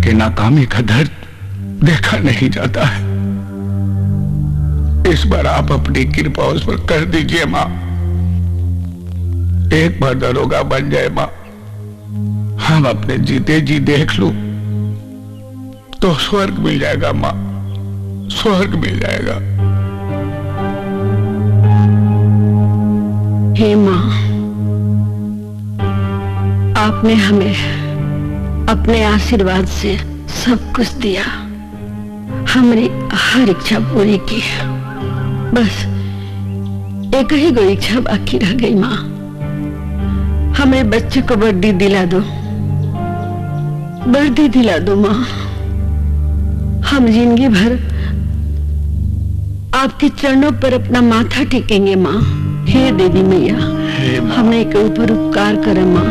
के नाकामी का दर्द देखा नहीं जाता है। इस बार आप अपनी कृपा उस पर कर दीजिए माँ। एक बार दरोगा बन जाए माँ, हम अपने जीते जी देख लूं तो स्वर्ग मिल जाएगा माँ, स्वर्ग मिल जाएगा। हे माँ, आपने हमें अपने आशीर्वाद से सब कुछ दिया, हमने हर इच्छा पूरी की। बस एक ही कोई इच्छा बाकी रह गई माँ, हमें बच्चे को वर्दी दिला दो, वर्दी दिला दो माँ। हम जिंदगी भर आपके चरणों पर अपना माथा टेकेंगे माँ। हे देवी मैया, हमने के ऊपर उपकार करे माँ।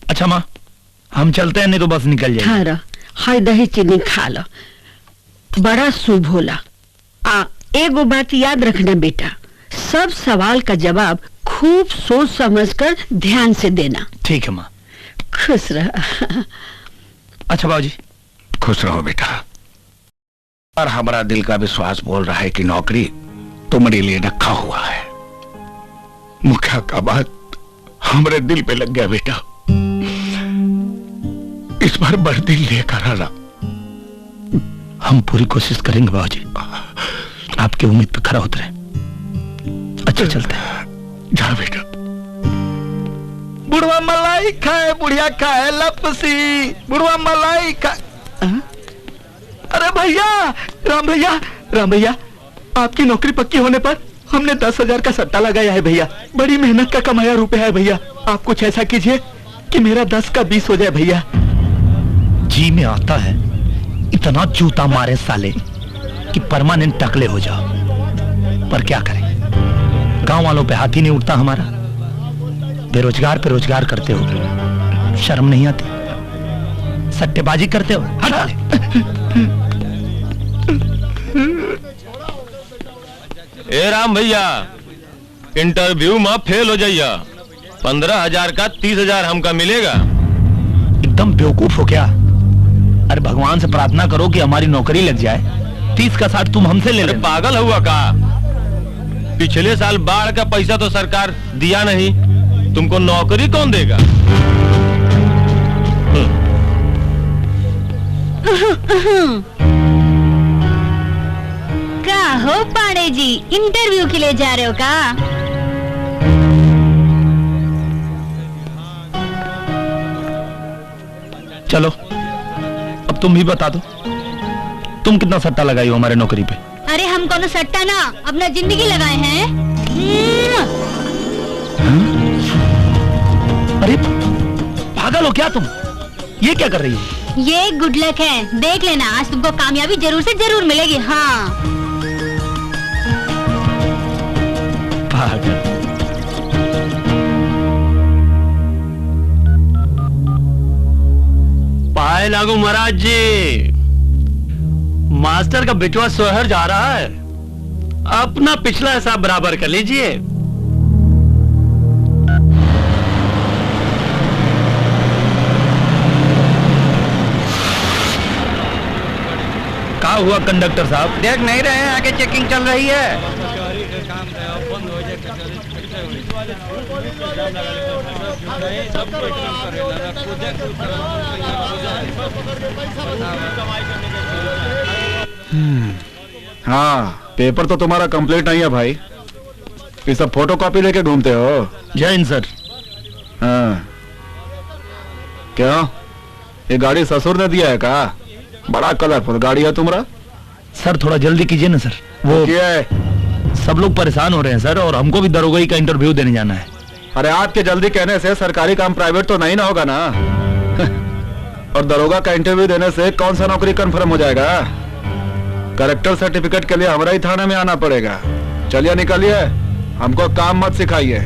अच्छा माँ, हम चलते हैं, नहीं तो बस निकल जाएगी। हाँ, हाय दही चीनी खा लो, बड़ा शुभ होला। एगो बात याद रखना बेटा, सब सवाल का जवाब खूब सोच समझकर ध्यान से देना। ठीक है माँ। खुश रह। अच्छा बाबूजी। खुश रहो बेटा। और हमारा दिल का विश्वास बोल रहा है कि नौकरी तुम्हारे लिए रखा हुआ है। मुखिया का बात हमारे दिल पे लग गया बेटा। इस बार वर्दी लेकर आना। हम पूरी कोशिश करेंगे बाबूजी, आपकी उम्मीद पे खरा उतरे। अच्छा चलते हैं। जा बेटा। बुढ़वा मलाई खाए बुढ़िया खाए लपसी, बुढ़वा मलाई खाए। अरे भैया, राम भैया, आपकी नौकरी पक्की होने पर हमने 10,000 का सट्टा लगाया है भैया। बड़ी मेहनत का कमाया रुपया है भैया। आप कुछ ऐसा कीजिए कि मेरा 10 का 20 हो जाए भैया। जी में आता है इतना जूता मारे साले कि परमानेंट टकले हो जाओ, पर क्या करें, गांव वालों पे हाथ ही नहीं उठता हमारा। बेरोजगार पे रोजगार करते हो, शर्म नहीं आती? सट्टेबाजी करते हो। ए राम भैया, इंटरव्यू में फेल हो जाइया, 15,000 का 30,000 हमका मिलेगा। एकदम बेवकूफ हो क्या? अरे भगवान से प्रार्थना करो कि हमारी नौकरी लग जाए। 30 का 60 तुम हमसे ले लो। पागल हुआ का? पिछले साल बाढ़ का पैसा तो सरकार दिया नहीं, तुमको नौकरी कौन देगा? क्या हो पांडे जी, इंटरव्यू के लिए जा रहे हो का? चलो अब तुम भी बता दो, तुम कितना सट्टा लगाई हो हमारे नौकरी पे? अरे हम कौन सट्टा ना, अपना जिंदगी लगाए हैं। अरे पागल हो क्या तुम? ये क्या कर रही हो? ये गुड लक है, देख लेना, आज तुमको कामयाबी जरूर से जरूर मिलेगी। हाँ पागल। पाए लागू महाराज जी, मास्टर का बिटवा शहर जा रहा है, अपना पिछला हिसाब बराबर कर लीजिए। क्या हुआ कंडक्टर साहब? देख नहीं रहे हैं, आगे चेकिंग चल रही है। हाँ, पेपर तो तुम्हारा कंप्लीट नहीं है भाई, ये सब फोटोकॉपी लेके घूमते हो। जय हिंद सर। हाँ, क्या ये गाड़ी ससुर ने दिया है का? बड़ा कलरफुल गाड़ी है तुम्हारा। सर थोड़ा जल्दी कीजिए ना सर, वो क्या है? सब लोग परेशान हो रहे हैं सर, और हमको भी दरोगाई का इंटरव्यू देने जाना है। अरे आपके जल्दी कहने से सरकारी काम प्राइवेट तो नहीं ना होगा ना। और दरोगा का इंटरव्यू देने से कौन सा नौकरी कंफर्म हो जाएगा? करेक्टर सर्टिफिकेट के लिए हमारा ही थाने में आना पड़ेगा। चलिए निकलिए, हमको काम मत सिखाइए।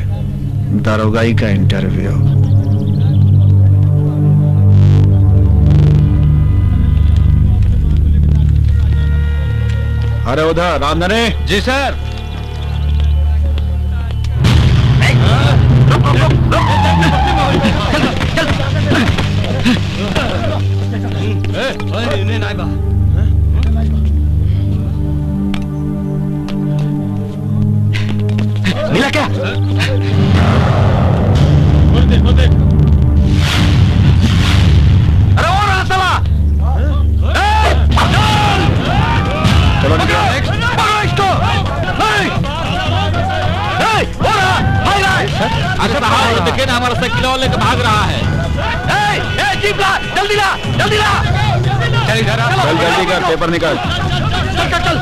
दरोगाई का इंटरव्यू। अरे उधर रामधने। जी सर। मिला क्या? अरे और रहा साला! चलो निकलो। मारो इसको! हो रहा! भाग रहा है! अरे बाहर देखिए ना, हमारा साइकिल वाले लेकर भाग रहा है। जीप ला! जल्दी ला! जल्दी ला! चल इधर आ। चल जल्दी कर, पेपर निकाल। चल चल चल!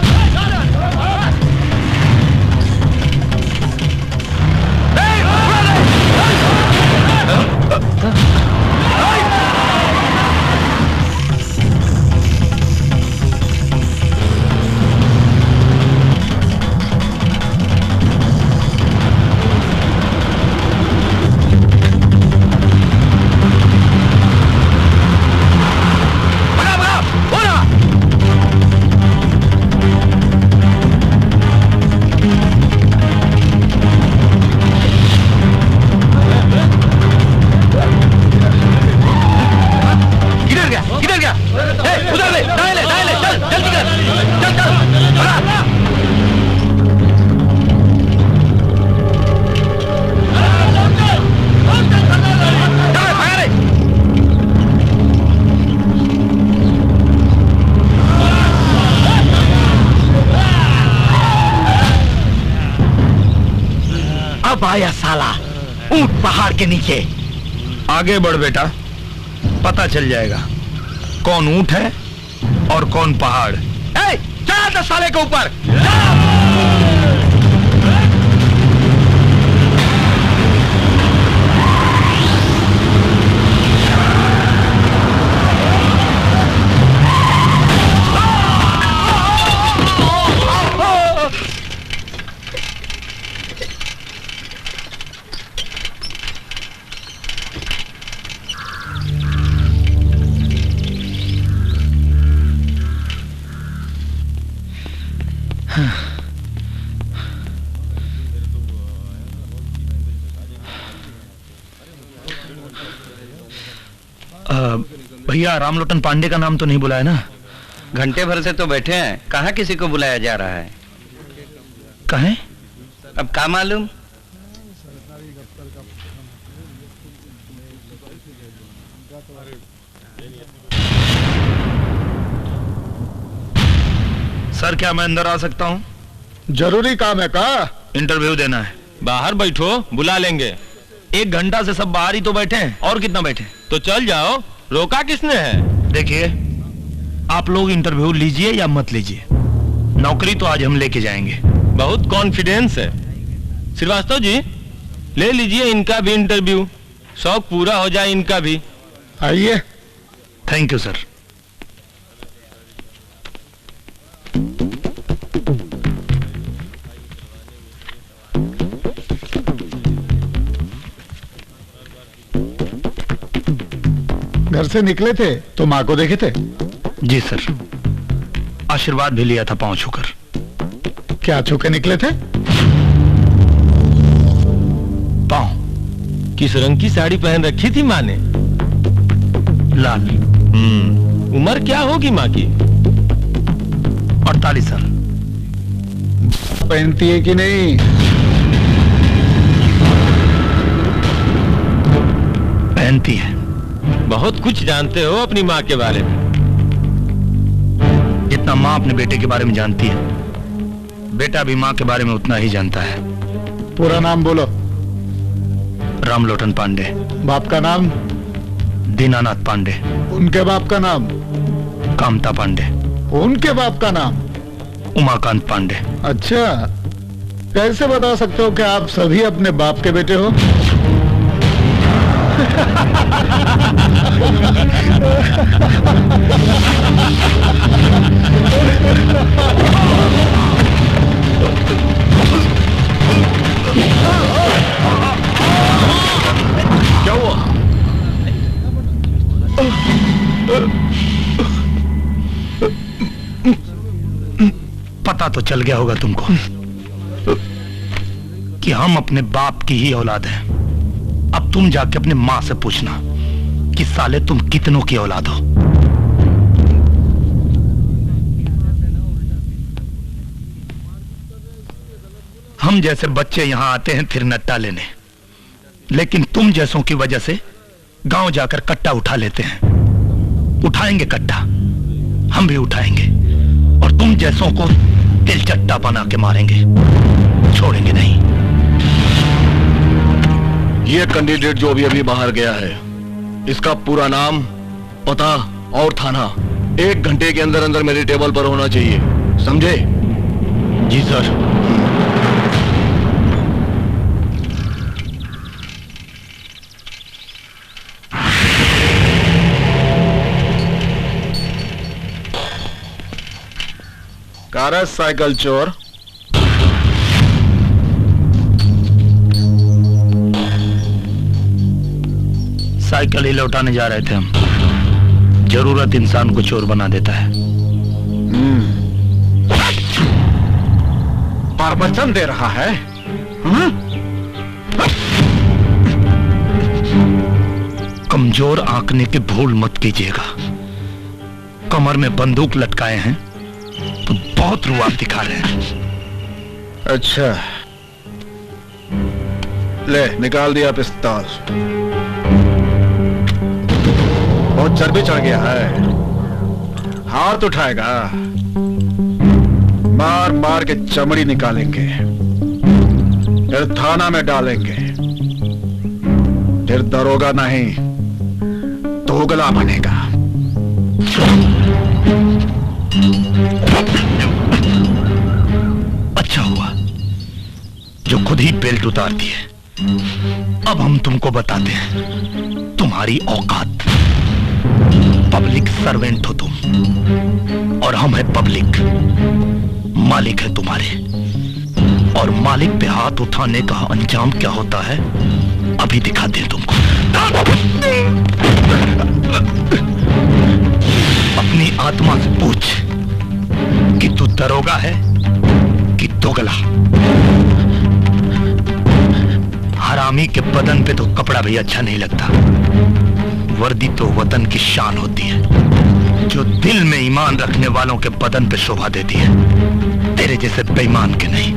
अब आया साला ऊंट पहाड़ के नीचे। आगे बढ़ बेटा, पता चल जाएगा कौन ऊंट है और कौन पहाड़। चढ़ा दस साले के ऊपर। भैया रामलोटन पांडे का नाम तो नहीं बुलाया ना? घंटे भर से तो बैठे हैं, कहाँ किसी को बुलाया जा रहा है? कहें? अब क्या मालूम। सर क्या मैं अंदर आ सकता हूँ? जरूरी काम है का? इंटरव्यू देना है। बाहर बैठो, बुला लेंगे। 1 घंटा से सब बाहर ही तो बैठे हैं, और कितना बैठे? तो चल जाओ, रोका किसने है? देखिए, आप लोग इंटरव्यू लीजिए या मत लीजिए, नौकरी तो आज हम लेके जाएंगे। बहुत कॉन्फिडेंस है। श्रीवास्तव जी, ले लीजिए इनका भी इंटरव्यू, शौक पूरा हो जाए इनका भी। आइए। Thank you sir. घर से निकले थे तो माँ को देखे थे? जी सर, आशीर्वाद भी लिया था पांव छूकर। क्या छू के निकले थे? पांव। किस रंग की साड़ी पहन रखी थी माँ ने? लाल। उम्र क्या होगी माँ की? 48 साल। पहनती है कि नहीं? पहनती है। बहुत कुछ जानते हो अपनी माँ के बारे में। जितना माँ अपने बेटे के बारे में जानती है, बेटा भी माँ के बारे में उतना ही जानता है। पूरा नाम बोलो। रामलोटन पांडे। बाप का नाम? दीनानाथ पांडे। उनके बाप का नाम? कामता पांडे। उनके बाप का नाम? उमाकांत पांडे। अच्छा, कैसे बता सकते हो कि आप सभी अपने बाप के बेटे हो? क्या हुआ? पता तो चल गया होगा तुमको कि हम अपने बाप की ही औलाद हैं। अब तुम जाके अपने माँ से पूछना कि साले तुम कितनों की औलाद हो। हम जैसे बच्चे यहां आते हैं फिर नट्टा लेने, लेकिन तुम जैसों की वजह से गांव जाकर कट्टा उठा लेते हैं। उठाएंगे कट्टा, हम भी उठाएंगे और तुम जैसों को तिलचट्टा बना के मारेंगे, छोड़ेंगे नहीं। ये कैंडिडेट जो अभी अभी बाहर गया है, इसका पूरा नाम, पता और थाना 1 घंटे के अंदर अंदर मेरे टेबल पर होना चाहिए, समझे? जी सर। कार साइकिल चोर, साइकिल ही लौटाने जा रहे थे हम। जरूरत इंसान को चोर बना देता है। प्रवचन दे रहा है। कमजोर आंकने की भूल मत कीजिएगा। कमर में बंदूक लटकाए हैं तो बहुत रुआब दिखा रहे हैं। अच्छा, ले निकाल दिया पिस्तौल। बहुत चर्बी चढ़ गया है, हाथ उठाएगा, मार मार के चमड़ी निकालेंगे, फिर थाना में डालेंगे, फिर दरोगा नहीं दोगला बनेगा। अच्छा हुआ जो खुद ही बेल्ट उतार दिए। अब हम तुमको बताते हैं तुम्हारी औकात। पब्लिक सर्वेंट हो तुम और हम है पब्लिक। मालिक है तुम्हारे, और मालिक पे हाथ उठाने का अंजाम क्या होता है अभी दिखाते हैं तुमको। अपनी आत्मा से पूछ कि तू दरोगा है कि दोगला। हरामी के बदन पे तो कपड़ा भी अच्छा नहीं लगता, वर्दी तो वतन की शान होती है जो दिल में ईमान रखने वालों के बदन पे शोभा देती है, तेरे जैसे बेईमान के नहीं।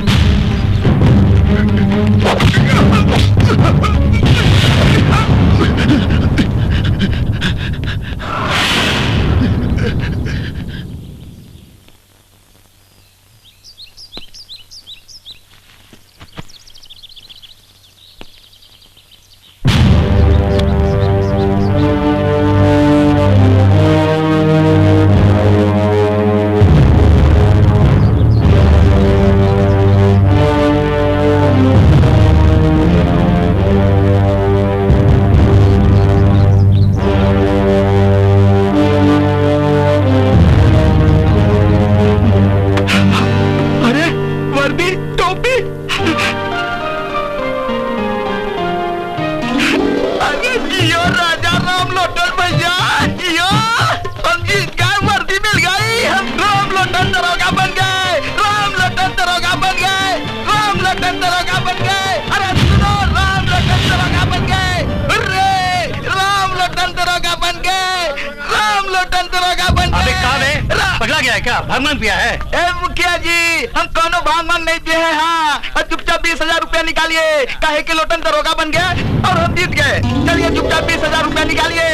भांग पिया है? ए मुखिया जी, हम कोनो भांग नहीं पिए हैं। हाँ, चुपचाप 20,000 रुपया निकालिए। काहे के लोटन दरोगा बन गया और हम जीत गए। चलिए चुपचाप 20,000 रुपया निकालिए।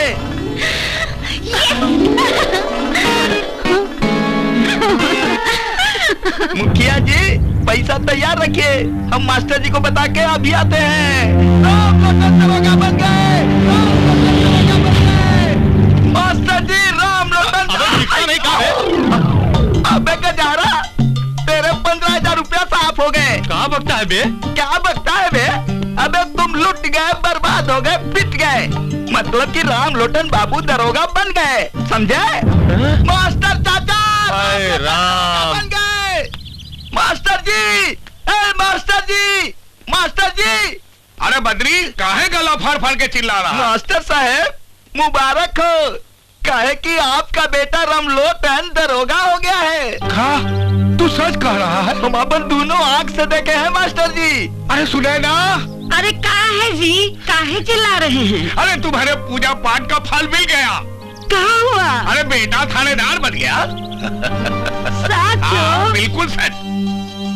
मुखिया जी पैसा तैयार रखिए, हम मास्टर जी को बता के अभी आते हैं। राम लोटन दरोगा बन गए, मास्टर जी। राम लोटन नहीं कहा अबे गजारा, तेरे 15,000 रुपया साफ हो गए। कहाँ बकता है बे? क्या बकता है बे? अबे तुम लुट गए, बर्बाद हो गए, पिट गए। मतलब कि राम लोटन बाबू दरोगा बन गए, समझे? मास्टर चाचा राम बन गए। मास्टर जी, मास्टर जी, मास्टर जी। अरे बद्री, काहे गला फाड़ फाड़ के चिल्ला रहा? मास्टर साहब मुबारक हो, कहे कि आपका बेटा रामलोटन दरोगा हो गया है। तू सच कह रहा है? हम अपन दोनों आंख से देखे हैं मास्टर जी। अरे सुने ना, अरे कहाँ है जी, काहे चिल्ला रहे हैं? अरे तुम्हारे पूजा पाठ का फल मिल गया। कहाँ हुआ? अरे बेटा थानेदार बन गया। सच? बिल्कुल सच।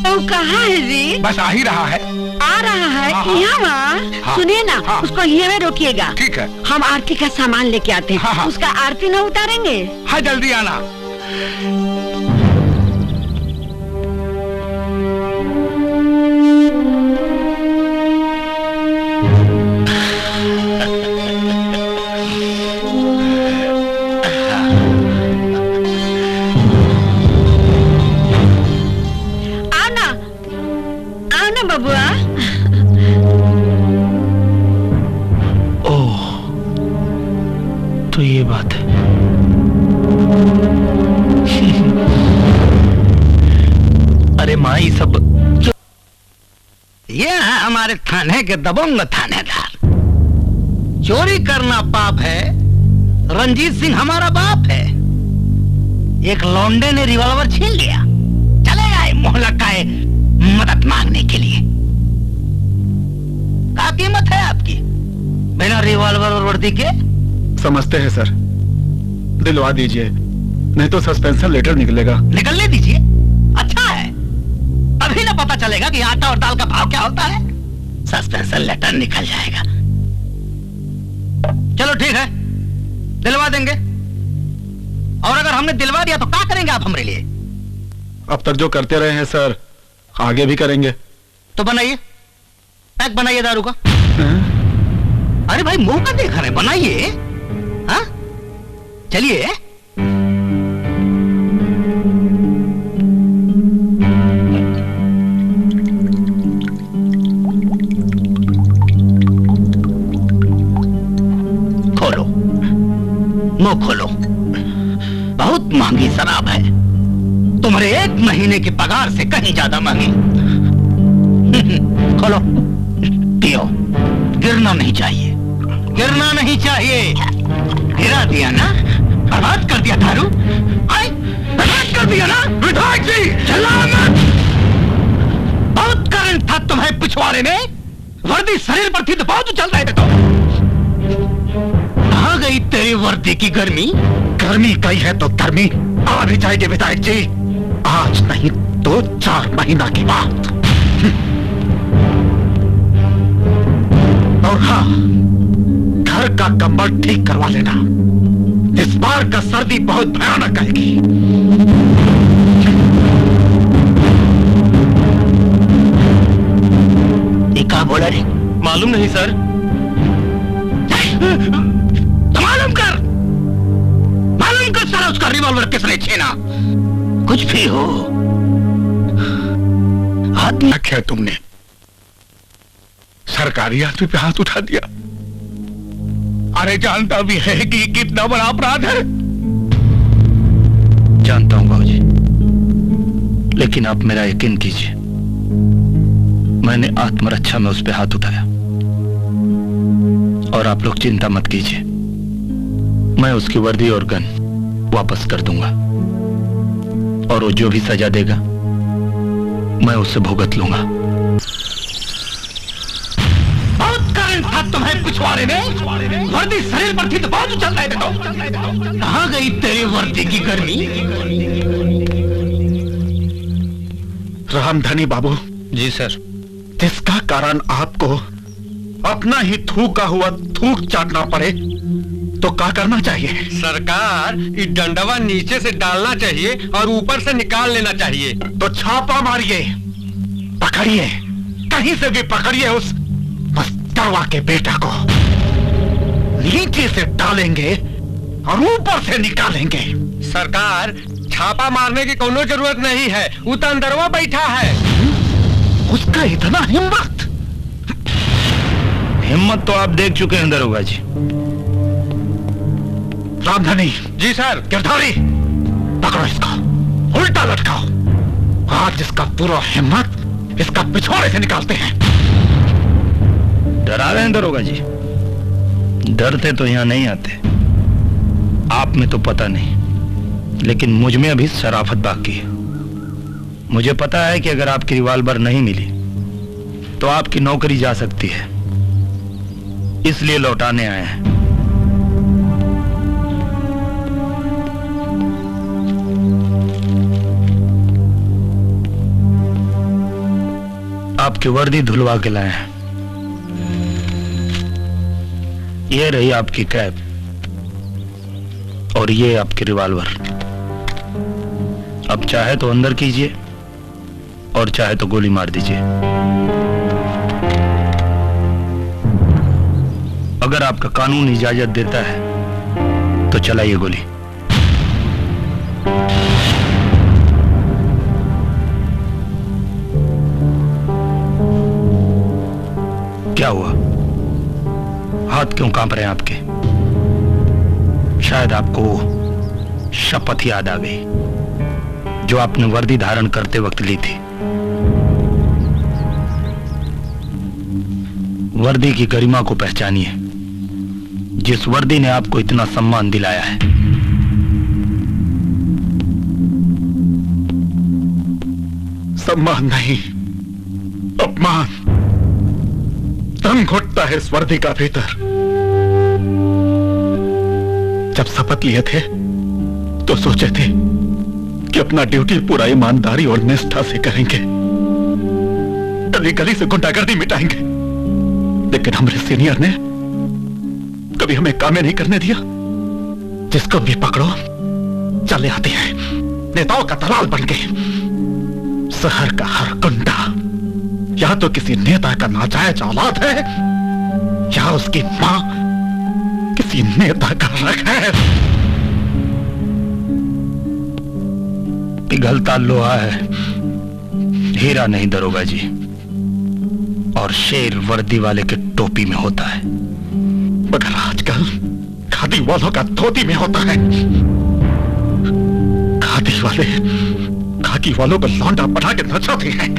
तो कहाँ है जी? बस आ ही रहा है। आ रहा है? हाँ। यहाँ? सुनिए ना, उसको यहीं में रोकिएगा। ठीक है। हम आरती का सामान लेके आते हैं। उसका आरती न उतारेंगे? हाँ जल्दी आना। बबुआ। ओह, तो ये बात है। अरे माँ, ये सब ये है हमारे थाने के दबंग थानेदार। चोरी करना पाप है, रंजीत सिंह हमारा बाप है। एक लौंडे ने रिवॉल्वर छीन लिया, चले आए मोहल्ला का मदद मांगने के लिए। क्या कीमत है आपकी बिना रिवॉल्वर और वर्दी के? समझते हैं सर, दिलवा दीजिए, नहीं तो सस्पेंशन लेटर निकलेगा। निकलने दीजिए, अच्छा है, तभी ना पता चलेगा कि आटा और दाल का भाव क्या होता है। सस्पेंशन लेटर निकल जाएगा। चलो ठीक है, दिलवा देंगे। और अगर हमने दिलवा दिया तो क्या करेंगे आप हमारे लिए? अब तक जो करते रहे हैं सर, आगे भी करेंगे। तो बनाइए, पैक बनाइए दारू का। अरे भाई मुंह का देख रहे, बनाइए। हाँ चलिए। खोलो, मुंह खोलो। बहुत महंगी शराब है, तुम्हारे 1 महीने की पगार से कहीं ज्यादा महंगी। खोलो, पियो। गिरना नहीं चाहिए, गिरना नहीं चाहिए। गिरा दिया ना, बर्बाद कर दिया दारू। बर्बाद कर दिया ना विधायक जी। चिल्लाओ मत। बहुत करंट था तुम्हें पिछवाड़े में, वर्दी शरीर पर थी तो बहुत उछल रहे थे। तो कहाँ गई तेरी वर्दी की गर्मी? गर्मी गई है तो गर्मी आ भी जाएगी विधायक जी, आज नहीं तो 4 महीना के बाद। और हाँ, घर का कंबल ठीक करवा लेना, इस बार का सर्दी बहुत भयानक आएगी। ये क्या बोला रे? मालूम नहीं सर। तो मालूम कर सारा उसका रिवॉल्वर किसने छीना। कुछ भी हो, हाथ में क्या तुमने सरकारी आदमी पे हाथ उठा दिया? अरे जानता भी है कि कितना बड़ा अपराध है। जानता हूं बाबूजी, लेकिन आप मेरा यकीन कीजिए, मैंने आत्मरक्षा में उस पे हाथ उठाया। और आप लोग चिंता मत कीजिए, मैं उसकी वर्दी और गन वापस कर दूंगा, और वो जो भी सजा देगा मैं उससे भुगत लूंगा। बहुत करंट था तुम्हें पिछवाड़े में, वर्दी शरीर पर थी तो बहुत उछल रहे थे। तो कहाँ गई तेरी वर्दी की गर्मी? रामधनी बाबू जी सर। जिसका कारण आपको अपना ही थूका हुआ थूक चाटना पड़े तो क्या करना चाहिए? सरकार, इस डंडवा नीचे से डालना चाहिए और ऊपर से निकाल लेना चाहिए। तो छापा मारिए, पकड़िए, कहीं से भी पकड़िए उस मस्तरवा के बेटा को। नीचे से डालेंगे और ऊपर से निकालेंगे। सरकार, छापा मारने की कोनो जरूरत नहीं है, वो तो अंदरवा बैठा है। उसका इतना हिम्मत? हिम्मत तो आप देख चुके हैं दरोगा जी। रामधनी जी सर। गिरधारी, पकड़ो इसको, उल्टा लटकाओ। आज इसका पूरा हिम्मत इसका पिछवाड़े से निकालते हैं। डरा रहे हैं दरोगा जी? डरते तो यहाँ नहीं आते, आप में तो पता नहीं, लेकिन मुझ में अभी शराफत बाकी है। मुझे पता है कि अगर आपकी रिवॉल्वर नहीं मिली तो आपकी नौकरी जा सकती है, इसलिए लौटाने आए हैं। आपकी वर्दी धुलवा के लाए हैं। ये रही आपकी कैप और ये आपकी रिवॉल्वर। अब चाहे तो अंदर कीजिए और चाहे तो गोली मार दीजिए। अगर आपका कानून इजाजत देता है तो चलाइए गोली। क्या हुआ? हाथ क्यों कांप रहे हैं आपके? शायद आपको शपथ याद आ गई जो आपने वर्दी धारण करते वक्त ली थी। वर्दी की गरिमा को पहचानिए, जिस वर्दी ने आपको इतना सम्मान दिलाया है। सम्मान नहीं, अपमान। दम घुटता है इस वर्दी का भीतर। जब शपथ लिए थे तो सोचे थे कि अपना ड्यूटी पूरा ईमानदारी और निष्ठा से करेंगे, गली गली से गुंडागर्दी मिटाएंगे। लेकिन हमारे सीनियर ने कभी हमें कामें नहीं करने दिया। जिसको भी पकड़ो चले आते हैं नेताओं का दलाल बन के। शहर का हर गुंडा या तो किसी नेता का नाजायज औलाद है या उसकी मां किसी नेता का रख है। पिघलता लोहा है, हीरा नहीं दरोगा जी। और शेर वर्दी वाले के टोपी में होता है, मगर आजकल खादी वालों का धोती में होता है। खादी वाले खाकी वालों को लौंडा बना के नचाते हैं।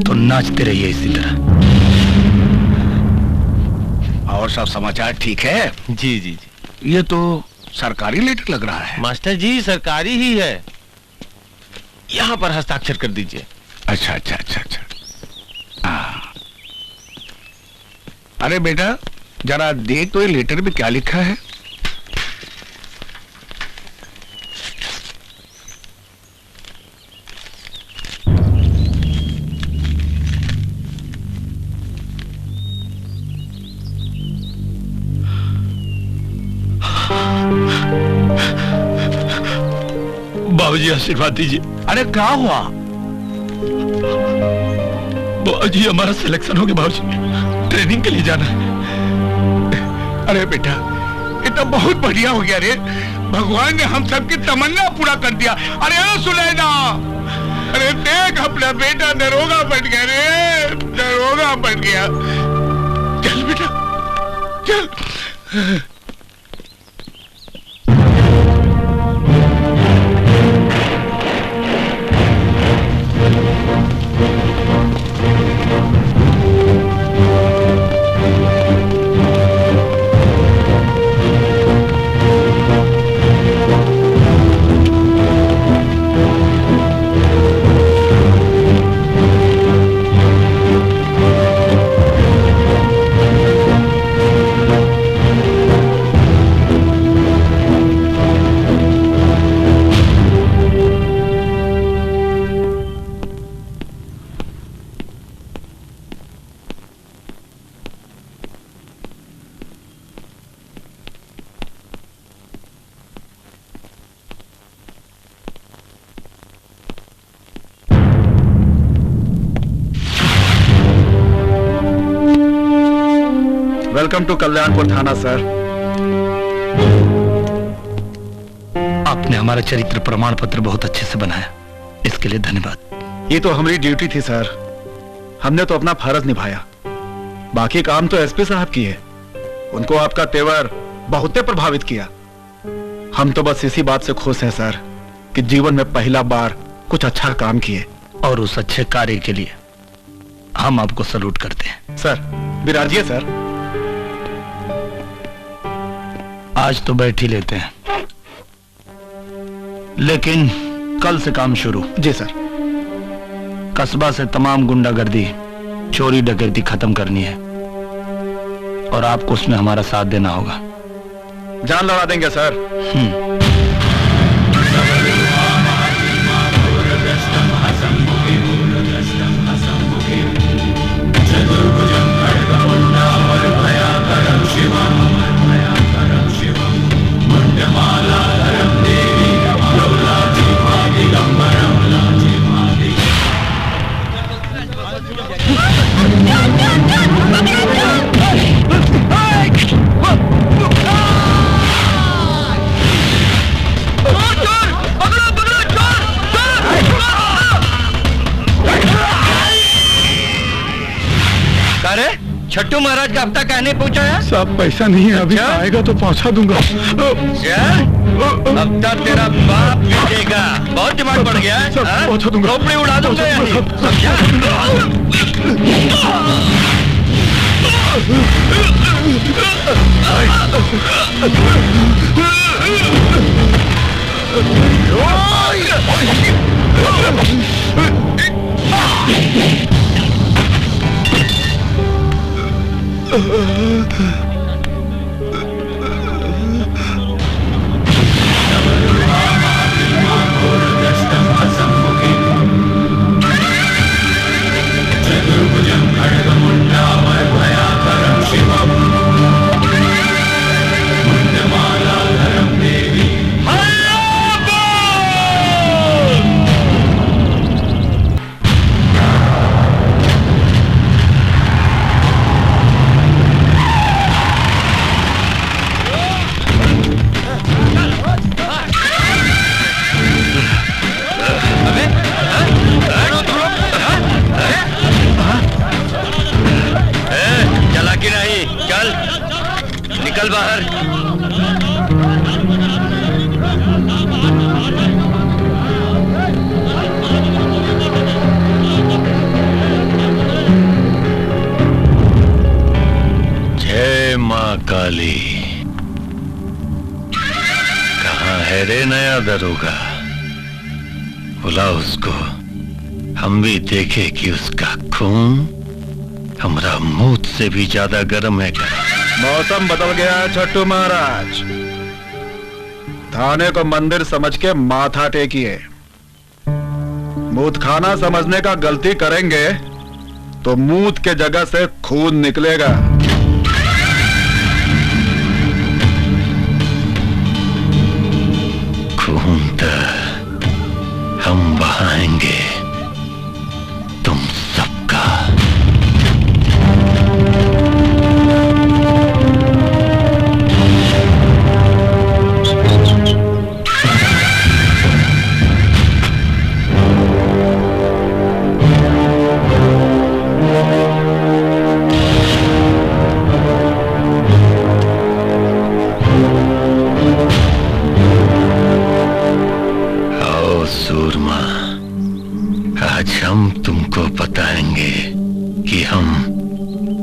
तो नाचते रहिए इसी तरह। और सब समाचार ठीक है? जी जी जी। ये तो सरकारी लेटर लग रहा है। मास्टर जी सरकारी ही है, यहाँ पर हस्ताक्षर कर दीजिए। अच्छा अच्छा अच्छा अच्छा। अरे बेटा जरा देख तो ये लेटर में क्या लिखा है। बाबूजी आशीर्वाद दीजिए। अरे क्या हुआ? बाबूजी हमारा सिलेक्शन हो गया बाबूजी, ट्रेनिंग के लिए जाना है। अरे बेटा ये तो बहुत बढ़िया हो गया रे, भगवान ने हम सबकी तमन्ना पूरा कर दिया। अरे सुनैना, अरे देख अपना बेटा दरोगा बन गया रे, दरोगा बन गया। चल बेटा चल। वेलकम टू कल्याणपुर थाना सर। आपने हमारा चरित्र प्रमाण पत्र बहुत अच्छे से बनाया, इसके लिए धन्यवाद। ये तो हमारी ड्यूटी थी सर, हमने तो अपना फर्ज निभाया। बाकी काम तो एसपी साहब की है, उनको आपका तेवर बहुत प्रभावित किया। हम तो बस इसी बात से खुश हैं सर कि जीवन में पहला बार कुछ अच्छा काम किए। और उस अच्छे कार्य के लिए हम आपको सलूट करते हैं। सर विराजिए सर। आज तो बैठ ही लेते हैं, लेकिन कल से काम शुरू। जी सर। कस्बा से तमाम गुंडागर्दी, चोरी डकैती खत्म करनी है और आपको उसमें हमारा साथ देना होगा। जान लड़ा देंगे सर। अरे छट्टू महाराज का हफ्ता कहने पहुंचा है? सब पैसा नहीं है अभी। आएगा तो पहुंचा दूंगा। हफ्ता तेरा बाप भेजेगा। बहुत दिमाग बढ़ गया है। पहुंचा दूंगा। खोपड़ी उड़ा दूंगा यानी, समझा? निकल बाहर। जय माँ काली। कहाँ है रे नया दरोगा? बुला उसको, हम भी देखे कि उसका खून हमारा मुंह से भी ज्यादा गर्म है क्या? मौसम बदल गया है छट्टू महाराज। थाने को मंदिर समझ के माथा टेकिए। मूत खाना समझने का गलती करेंगे तो मूत के जगह से खून निकलेगा। खून तो हम बहाएंगे तुम सबका। सूरमा, आज हम तुमको बताएंगे कि हम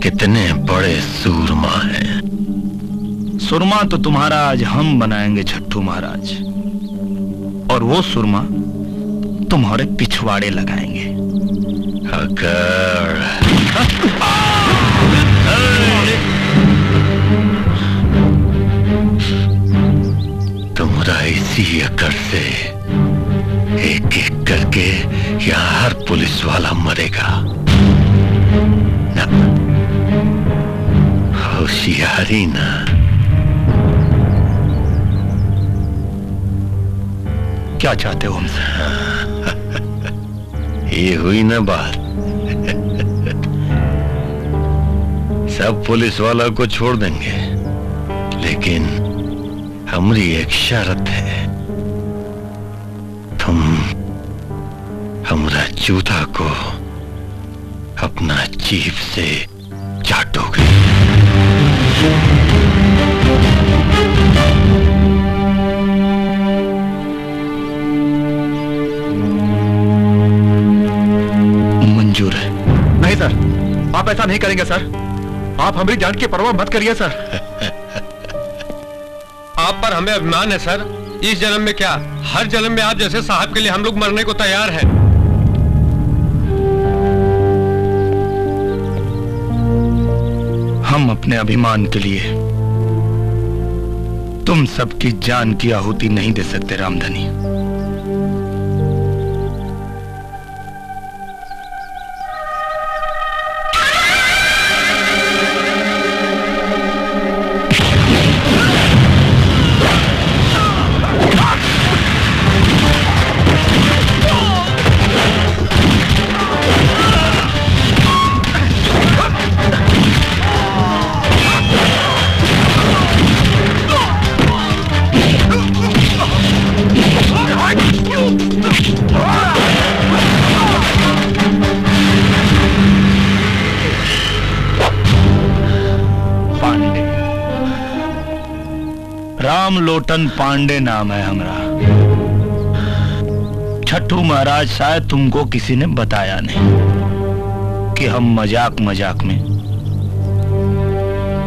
कितने बड़े सूरमा हैं। सुरमा तो तुम्हारा आज हम बनाएंगे छट्टू महाराज, और वो सुरमा तुम्हारे पिछवाड़े लगाएंगे। अगर तुम्हारा इसी अकड़ से एक एक करके यहाँ हर पुलिस वाला मरेगा ना। होशियारी ना। क्या चाहते हो हमसे? ये हुई ना बात। सब पुलिस वाला को छोड़ देंगे, लेकिन हमारी एक शर्त है, तुम हमारा जूता को अपना जीभ से चाटोगे। मंजूर है। नहीं सर, आप ऐसा नहीं करेंगे सर। आप हमारी जान की परवाह मत करिए सर। आप पर हमें अभिमान है सर। इस जन्म में क्या, हर जन्म में आप जैसे साहब के लिए हम लोग मरने को तैयार हैं। हम अपने अभिमान के लिए तुम सबकी जान की आहुति नहीं दे सकते रामधनी। रामलोटन पांडे नाम है हमारा। छठू महाराज शायद तुमको किसी ने बताया नहीं कि हम मजाक मजाक में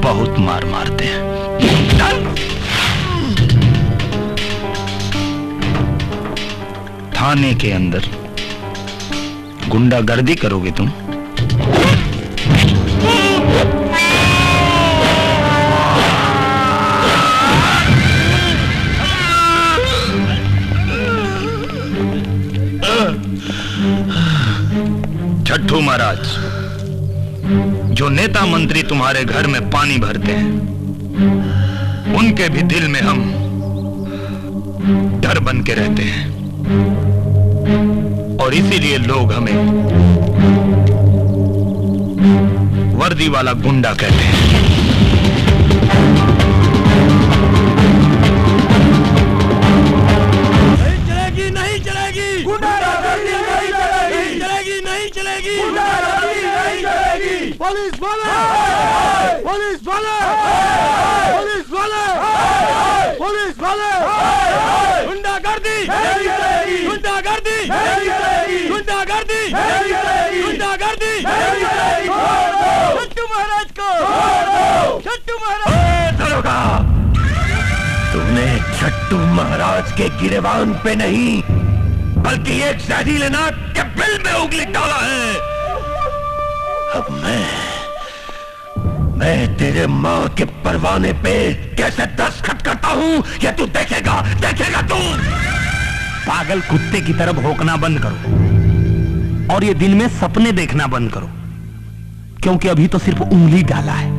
बहुत मार मारते हैं। थाने के अंदर गुंडागर्दी करोगे तुम? छठू महाराज, जो नेता मंत्री तुम्हारे घर में पानी भरते हैं, उनके भी दिल में हम डर बन के रहते हैं और इसीलिए लोग हमें वर्दी वाला गुंडा कहते हैं। नहीं चलेगी, नहीं चलेगी, गुंडागर्दी नहीं चलेगी, चलेगी नहीं चलेगी, गुंडागर्दी नहीं चलेगी। पुलिस वाले, पुलिस वाले, पुलिस वाले, पुलिस वाले, गुंडागर्दी नहीं चलेगी, गुंडागर्दी नहीं चलेगी, गुंडागर्दी नहीं चलेगी, गुंडागर्दी नहीं चलेगी। छठू महाराज को, छठू महाराज। दरोगा, तुमने छठू महाराज के गिरेबान पे नहीं बल्कि एक जहरीले नाग के बिल में उंगली डाला है। अब मैं तेरे माँ के परवाने पे कैसे दस्तखत करता हूँ ये तू देखेगा, देखेगा तू। पागल कुत्ते की तरह भौंकना बंद करो और ये दिन में सपने देखना बंद करो, क्योंकि अभी तो सिर्फ उंगली डाला है,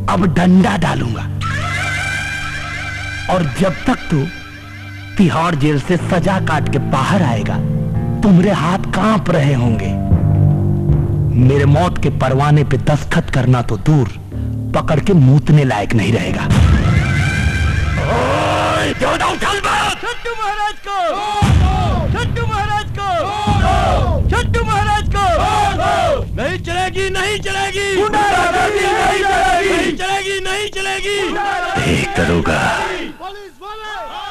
अब डंडा डालूंगा। और जब तक तू तिहाड़ जेल से सजा काट के बाहर आएगा, तुम्हारे हाथ कांप रहे होंगे। मेरे मौत के परवाने पे दस्तखत करना तो दूर, पकड़ के मूतने लायक नहीं रहेगा। छठू महाराज को, छठू महाराज को, छठू महाराज को। नहीं चलेगी, नहीं चलेगी, गुंडागर्दी नहीं चलेगी, नहीं चलेगी, नहीं चलेगी। देख दरोगा,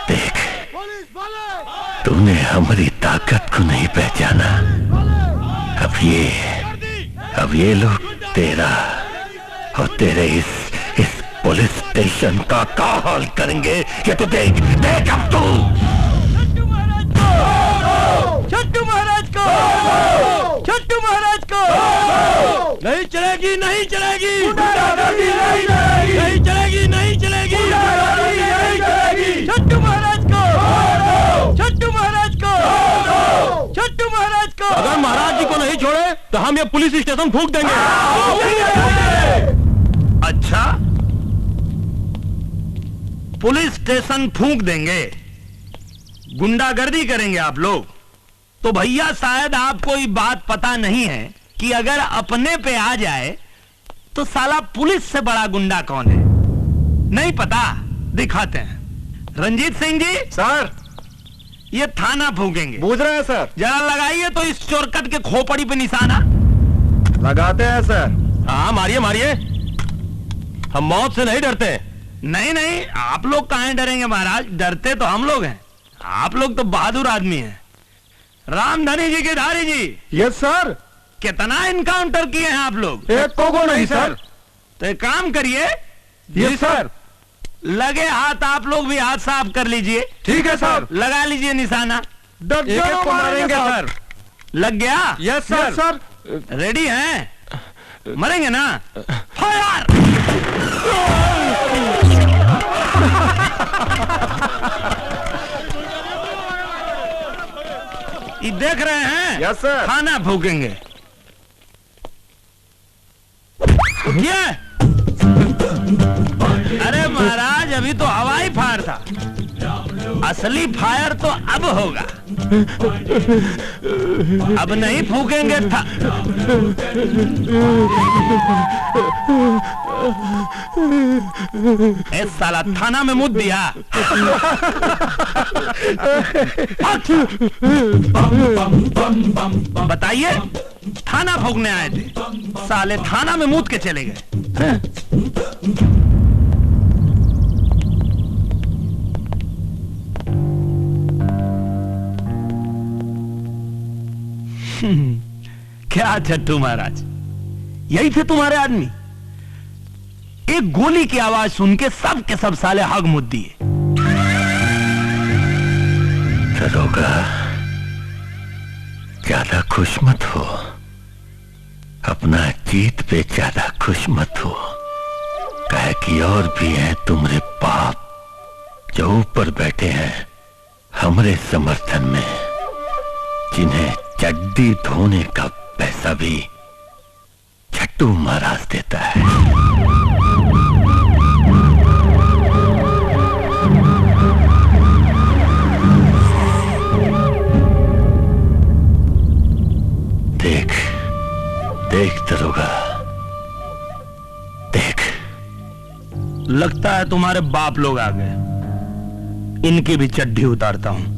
देख, तूने हमारी ताकत को नहीं पहचाना। अब ये लोग तेरा और तेरे इस पुलिस स्टेशन का क्या हाल करेंगे ये तो देख, देख अब तू। छठू महाराज को, छठू महाराज को, छठू महाराज को। नहीं चलेगी, नहीं चलेगी, गुंडागर्दी नहीं चलेगी, नहीं चलेगी, नहीं चलेगी, गुंडागर्दी नहीं चलेगी। छठू महाराज को, छठू महाराज को, छठू महाराज को। अगर महाराज जी को नहीं छोड़े तो हम ये पुलिस स्टेशन फूंक देंगे। अच्छा, पुलिस स्टेशन फूंक देंगे, गुंडागर्दी करेंगे आप लोग? तो भैया शायद आपको ये बात पता नहीं है कि अगर अपने पे आ जाए तो साला पुलिस से बड़ा गुंडा कौन है। नहीं पता? दिखाते हैं। रंजीत सिंह जी। सर, ये थाना फूकेंगे। बूझ रहे हैं सर। जरा लगाइए तो इस चोरकट के खोपड़ी पे निशाना। लगाते हैं सर। हाँ, मारिए मारिए, हम मौत से नहीं डरते। नहीं नहीं, आप लोग कहां डरेंगे महाराज, डरते तो हम लोग हैं। आप लोग तो बहादुर आदमी हैं। रामधनी जी के धारी जी। Yes sir. कितना इनकाउंटर किए हैं आप लोग? एक को नहीं सर। तो एक काम करिए। Yes sir. लगे हाथ आप लोग भी हाथ साफ कर लीजिए। ठीक है सर। लगा लीजिए निशाना। दर्जनों मारेंगे सर। लग गया? Yes sir. सर रेडी हैं? मरेंगे ना? फायर! ये देख रहे हैं? Yes sir. खाना फूकेंगे। उठिए। अरे महाराज, अभी तो हवाई फायर था, असली फायर तो अब होगा। अब नहीं फूकेंगे था। ए साला, थाना में मुद दिया। बताइए, थाना फूकने आए थे, साले थाना में मुद के चले गए। क्या छट्टू महाराज, यही थे तुम्हारे आदमी? एक गोली की आवाज सुन के सब के सब साले हग मुद दिए। दरोगा, ज्यादा खुश मत हो, अपना जीत पे ज्यादा खुश मत हो। कहे कि और भी हैं तुम्हारे बाप जो ऊपर बैठे हैं हमरे समर्थन में, जिन्हें चड्डी धोने का पैसा भी छट्टू महाराज देता है। देख देख दरोगा, देख। लगता है तुम्हारे बाप लोग आ गए, इनकी भी चड्डी उतारता हूं।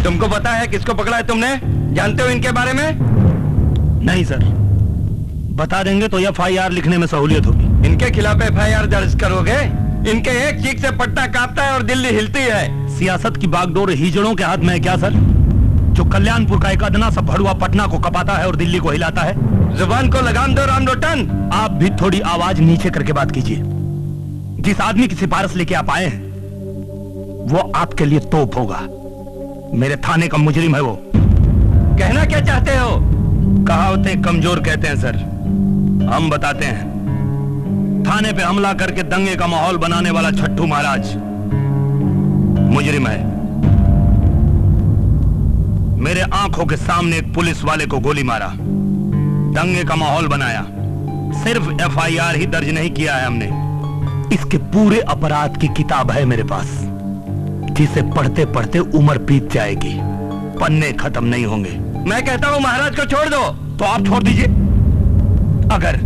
तुमको पता है किसको पकड़ा है तुमने? जानते हो इनके बारे में? नहीं सर, बता देंगे तो FIR लिखने में सहूलियत होगी। इनके खिलाफ FIR दर्ज करोगे? इनके एक चीख से पट्टा कांपता है और दिल्ली हिलती है। सियासत की बागडोर हिजड़ों के हाथ में है क्या सर, जो कल्याणपुर का एक अदना सा भड़ुआ पटना को कपाता है और दिल्ली को हिलाता है? जुबान को लगाम दो राम लोटन। आप भी थोड़ी आवाज नीचे करके बात कीजिए। जिस आदमी की सिफारिश लेके आप आए हैं वो आपके लिए तोप होगा। मेरे थाने का मुजरिम है वो। कहना क्या चाहते हो? कहावतें कमजोर कहते हैं सर, हम बताते हैं। थाने पे हमला करके दंगे का माहौल बनाने वाला छट्टू महाराज मुजरिम है। मेरे आंखों के सामने एक पुलिस वाले को गोली मारा, दंगे का माहौल बनाया। सिर्फ FIR ही दर्ज नहीं किया है हमने, इसके पूरे अपराध की किताब है मेरे पास, जिसे पढ़ते पढ़ते उम्र बीत जाएगी, पन्ने खत्म नहीं होंगे। मैं कहता हूं महाराज को छोड़ दो। तो आप छोड़ दीजिए, अगर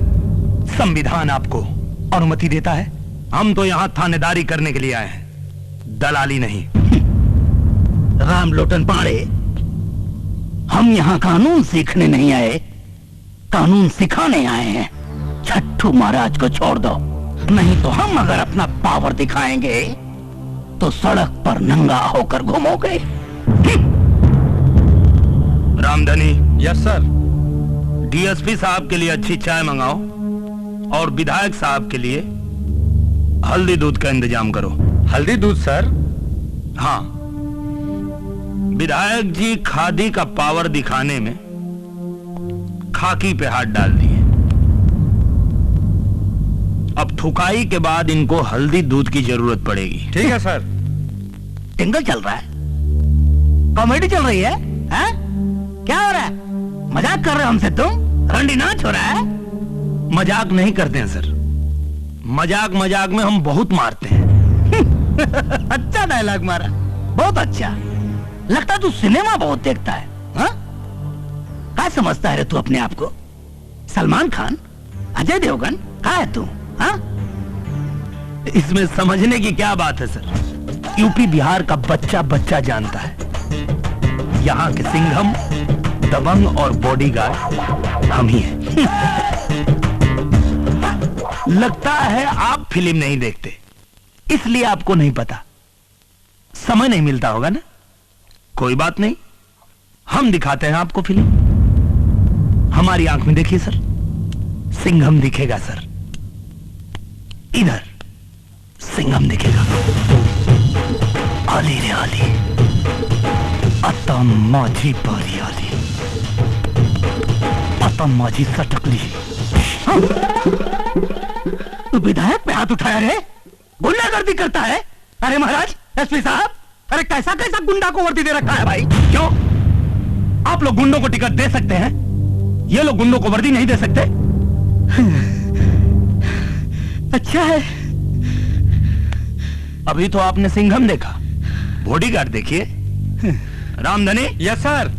संविधान आपको अनुमति देता है। हम तो यहां थानेदारी करने के लिए आए हैं, दलाली नहीं। राम लोटन पाड़े, हम यहाँ कानून सीखने नहीं आए, कानून सिखाने आए हैं। छट्टू महाराज को छोड़ दो, नहीं तो हम अगर अपना पावर दिखाएंगे तो सड़क पर नंगा होकर घूमोगे। रामधनी। Yes sir. DSP साहब के लिए अच्छी चाय मंगाओ और विधायक साहब के लिए हल्दी दूध का इंतजाम करो। हल्दी दूध सर? हाँ, विधायक जी खादी का पावर दिखाने में खाकी पे हाथ डाल दिए। अब ठुकाई के बाद इनको हल्दी दूध की जरूरत पड़ेगी। ठीक है सर। टिंगल चल रहा है, कॉमेडी चल रही है, हैं? क्या हो रहा है? मजाक कर रहे हो हमसे तुम? रंडी नाच हो रहा है? मजाक नहीं करते हैं सर, मजाक मजाक में हम बहुत मारते हैं। अच्छा डायलॉग मारा, बहुत अच्छा। लगता तू सिनेमा बहुत देखता है। हाँ? क्या समझता है रे तू अपने आप को? सलमान खान, अजय देवगन, क्या है तू? हाँ? इसमें समझने की क्या बात है सर? यूपी बिहार का बच्चा बच्चा जानता है, यहाँ के सिंघम, दबंग और बॉडीगार्ड हम ही हैं। लगता है आप फिल्म नहीं देखते, इसलिए आपको नहीं पता। समय नहीं मिलता होगा ना? कोई बात नहीं, हम दिखाते हैं आपको फिल्म। हमारी आंख में देखिए सर, सिंघम दिखेगा सर, इधर सिंघम दिखेगा। आली रे आली, आता माझी बारी आली, आता माझी सटकली। हाँ? तू विधायक पे हाथ उठाया रे, गुंडागर्दी करता है? अरे महाराज, एसपी साहब, अरे कैसा कैसा गुंडा को वर्दी दे रखा है भाई? क्यों? आप लोग गुंडों को टिकट दे सकते हैं, ये लोग गुंडों को वर्दी नहीं दे सकते? अच्छा है। अभी तो आपने सिंघम देखा, बॉडीगार्ड देखिए। रामधनी। Yes sir.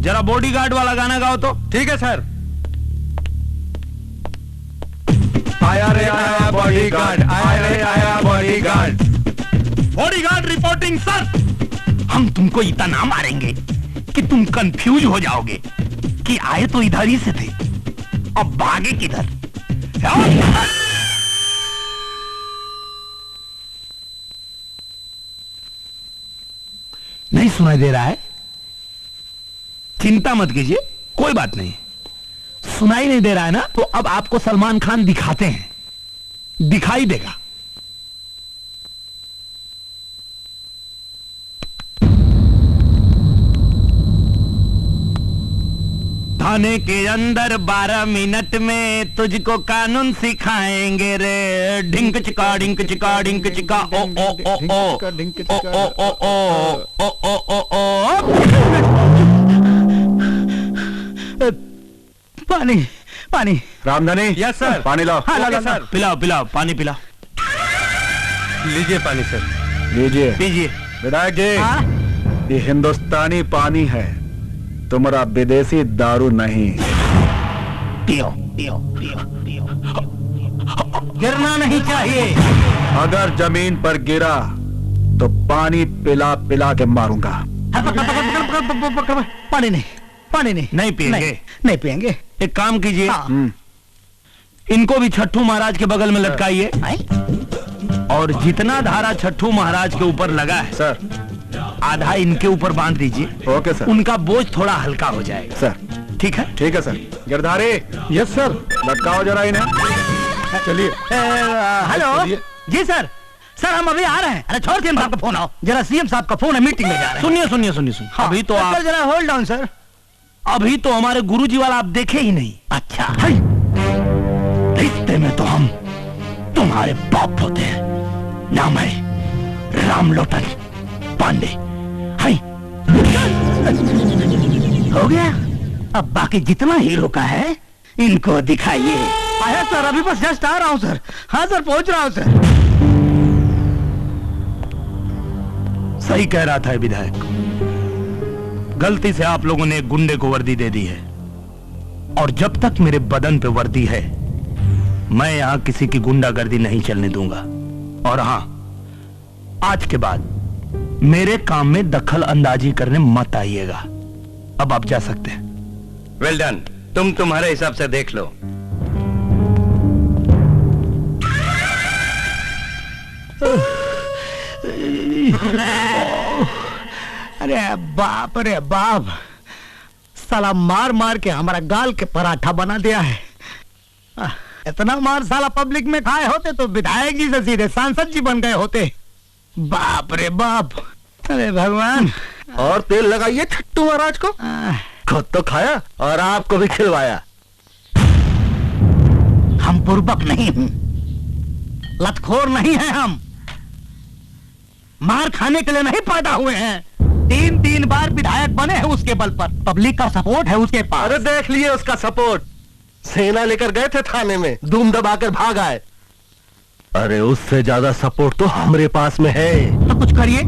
जरा बॉडीगार्ड वाला गाना गाओ तो। ठीक है सर। आया रे आया बॉडीगार्ड, आया रे आया बॉडीगार्ड। Bodyguard reporting sir. हम तुमको इतना मारेंगे कि तुम कंफ्यूज हो जाओगे कि आए तो इधर ही से थे, अब भागे किधर। नहीं सुनाई दे रहा है? चिंता मत कीजिए, कोई बात नहीं। सुनाई नहीं दे रहा है ना, तो अब आपको सलमान खान दिखाते हैं, दिखाई देगा। थाने के अंदर 12 मिनट में तुझको कानून सिखाएंगे रे। ढिंक चिका ढिंक चिका ढिंक चिका ओ ओ ओ ओ ओ ओ ओ ओ ओ ओ। पानी पानी। रामधनी। Yes sir. पानी लाओ। हाँ, ला सर। पिलाओ पिलाओ, पानी पिलाओ। लीजिए पानी सर। लीजिए पीजिए। विधायक जी, ये हिंदुस्तानी पानी है, तुम्हारा विदेशी दारू नहीं। पियो पियो पियो पियो। गिरना नहीं चाहिए। अगर जमीन पर गिरा तो पानी पिला पिला के मारूंगा। पानी नहीं, पानी नहीं। नहीं पिएंगे? नहीं पिएंगे। एक काम कीजिए, इनको भी छठू महाराज के बगल में लटकाइए, और जितना धारा छठू महाराज के ऊपर लगा है सर, आधा इनके ऊपर बांध दीजिए। Okay sir. उनका बोझ थोड़ा हल्का हो जाएगा सर। ठीक है? ठीक है सर। गिरधारी। Yes sir. लटकाओ जरा इन्हें। चलिए। हेलो जी सर। सर हम अभी आ रहे हैं। अरे छोड़ सीएम साहब का फोन आओ, जरा सीएम साहब का फोन है, मीटिंग में जा रहे हैं। सुनिए सुनिए सुनिए सुनिए। हाँ, अभी तो आप जरा होल्ड डाउन सर। अभी तो हमारे गुरुजी वाला आप देखे ही नहीं। अच्छा, रिश्ते में तो हम तुम्हारे बाप होते हैं। नाम है रामलोटन पांडे। हाय, हो गया। अब बाकी जितना हीरो का है इनको दिखाइए। आया सर, अभी बस जस्ट आ रहा हूं सर। हाँ सर, पहुंच रहा हूं सर। सही कह रहा था विधायक, गलती से आप लोगों ने एक गुंडे को वर्दी दे दी है, और जब तक मेरे बदन पे वर्दी है मैं यहां किसी की गुंडागर्दी नहीं चलने दूंगा। और हां, आज के बाद मेरे काम में दखल अंदाजी करने मत आइएगा। अब आप जा सकते हैं। Well done. तुम तुम्हारे हिसाब से देख लो। अरे बाप रे बाप, साला मार मार के हमारा गाल के पराठा बना दिया है। इतना मार साला पब्लिक में खाए होते तो विधायक जी से सीधे सांसद जी बन गए होते। बाप रे बाप। अरे भगवान। और तेल लगाइए छट्टू महाराज को। खुद तो खाया और आपको भी खिलवाया। हम बुर्बक नहीं हूं, लतखोर नहीं है हम। मार खाने के लिए नहीं पैदा हुए हैं। 3 बार विधायक बने हैं उसके बल पर। पब्लिक का सपोर्ट है उसके पास। अरे देख लिए उसका सपोर्ट। सेना लेकर गए थे थाने में, धूम दबाकर भाग आए। अरे उससे ज्यादा सपोर्ट तो हमारे पास में है। तो कुछ करिए।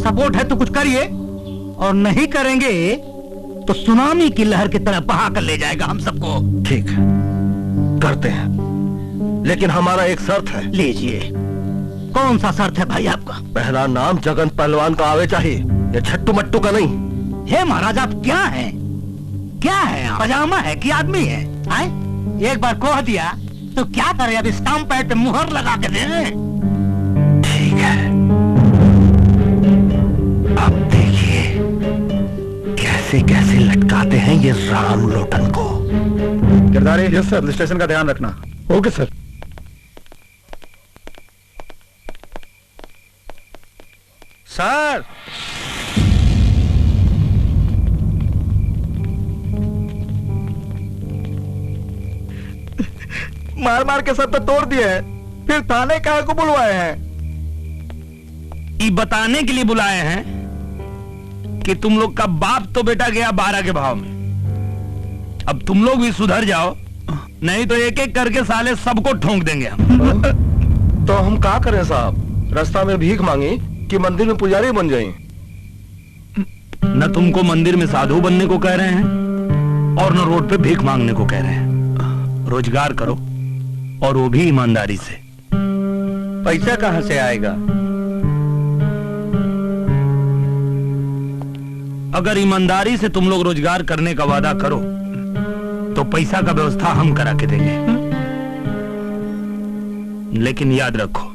सपोर्ट है तो कुछ करिए, और नहीं करेंगे तो सुनामी की लहर की तरह बहा कर ले जाएगा हम सबको। ठीक है, करते हैं, लेकिन हमारा एक शर्त है। लीजिए। कौन सा शर्त है भाई आपका? पहला नाम जगन पहलवान का आवे चाहिए, ये छट्टू मट्टू का नहीं। हे महाराज, आप क्या हैं? क्या है आप? पजामा है कि आदमी है? आए? एक बार कह दिया तो क्या करे? अब स्टाम्प पैड पे मुहर लगा के दे। ठीक है, अब देखिए से कैसे लटकाते हैं ये राम लोटन को। गिरधारी, यस सर, स्टेशन का ध्यान रखना। Okay sir. सर मार मार के सब तो तोड़ दिए हैं, फिर थाने काहे को बुलवाए हैं? ये बताने के लिए बुलाए हैं कि तुम लोग का बाप तो बेटा गया 12 के भाव में। अब तुम लोग भी सुधर जाओ, नहीं तो एक एक करके साले सबको ठोंक देंगे हम। तो हम क्या करें साहब? रास्ता में भीख मांगी कि मंदिर में पुजारी बन जाएं? न तुमको मंदिर में साधु बनने को कह रहे हैं और न रोड पे भीख मांगने को कह रहे हैं। रोजगार करो, और वो भी ईमानदारी से। पैसा कहां से आएगा? अगर ईमानदारी से तुम लोग रोजगार करने का वादा करो तो पैसा का व्यवस्था हम करा के देंगे। लेकिन याद रखो,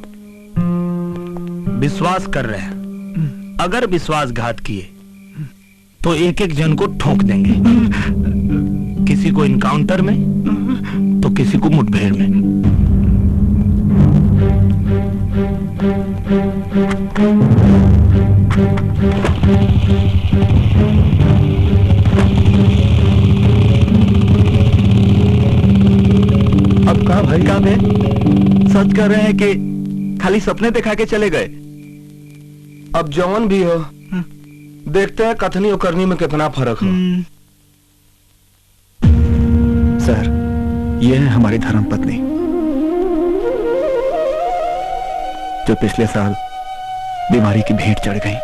विश्वास कर रहे हैं, अगर विश्वासघात किए तो एक एक जन को ठोक देंगे, किसी को इनकाउंटर में तो किसी को मुठभेड़ में। अब कहा भाई? काम है, सच कर रहे हैं कि खाली सपने दिखा के चले गए? अब जवान भी हो, देखते हैं कथनी और करनी में कितना फर्क हो। सर, ये है हमारी धर्मपत्नी, जो पिछले साल बीमारी की भेंट चढ़ गई।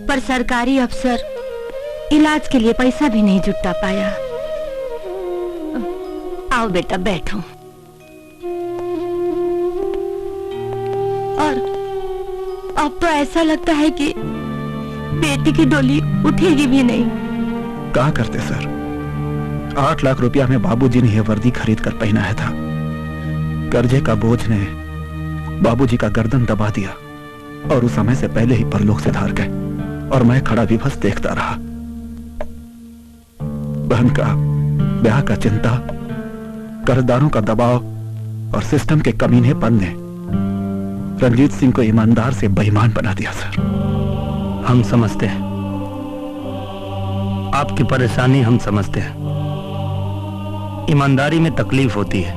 पर सरकारी अफसर इलाज के लिए पैसा भी नहीं जुटा पाया। आओ बेटा, बैठो। और अब तो ऐसा लगता है कि बेटी की डोली उठेगी भी नहीं। क्या करते सर, 8 लाख रुपया में बाबूजी ने यह वर्दी खरीद कर पहनाया था। कर्जे का बोझ ने बाबूजी का गर्दन दबा दिया और उस समय से पहले ही परलोक से धार गए, और मैं खड़ा भी बस देखता रहा। बहन का ब्याह का चिंता, कर्जदारों का दबाव और सिस्टम के कमीनेपन ने रंजीत सिंह को ईमानदार से बेईमान बना दिया सर। हम समझते हैं आपकी परेशानी, हम समझते हैं। ईमानदारी में तकलीफ होती है,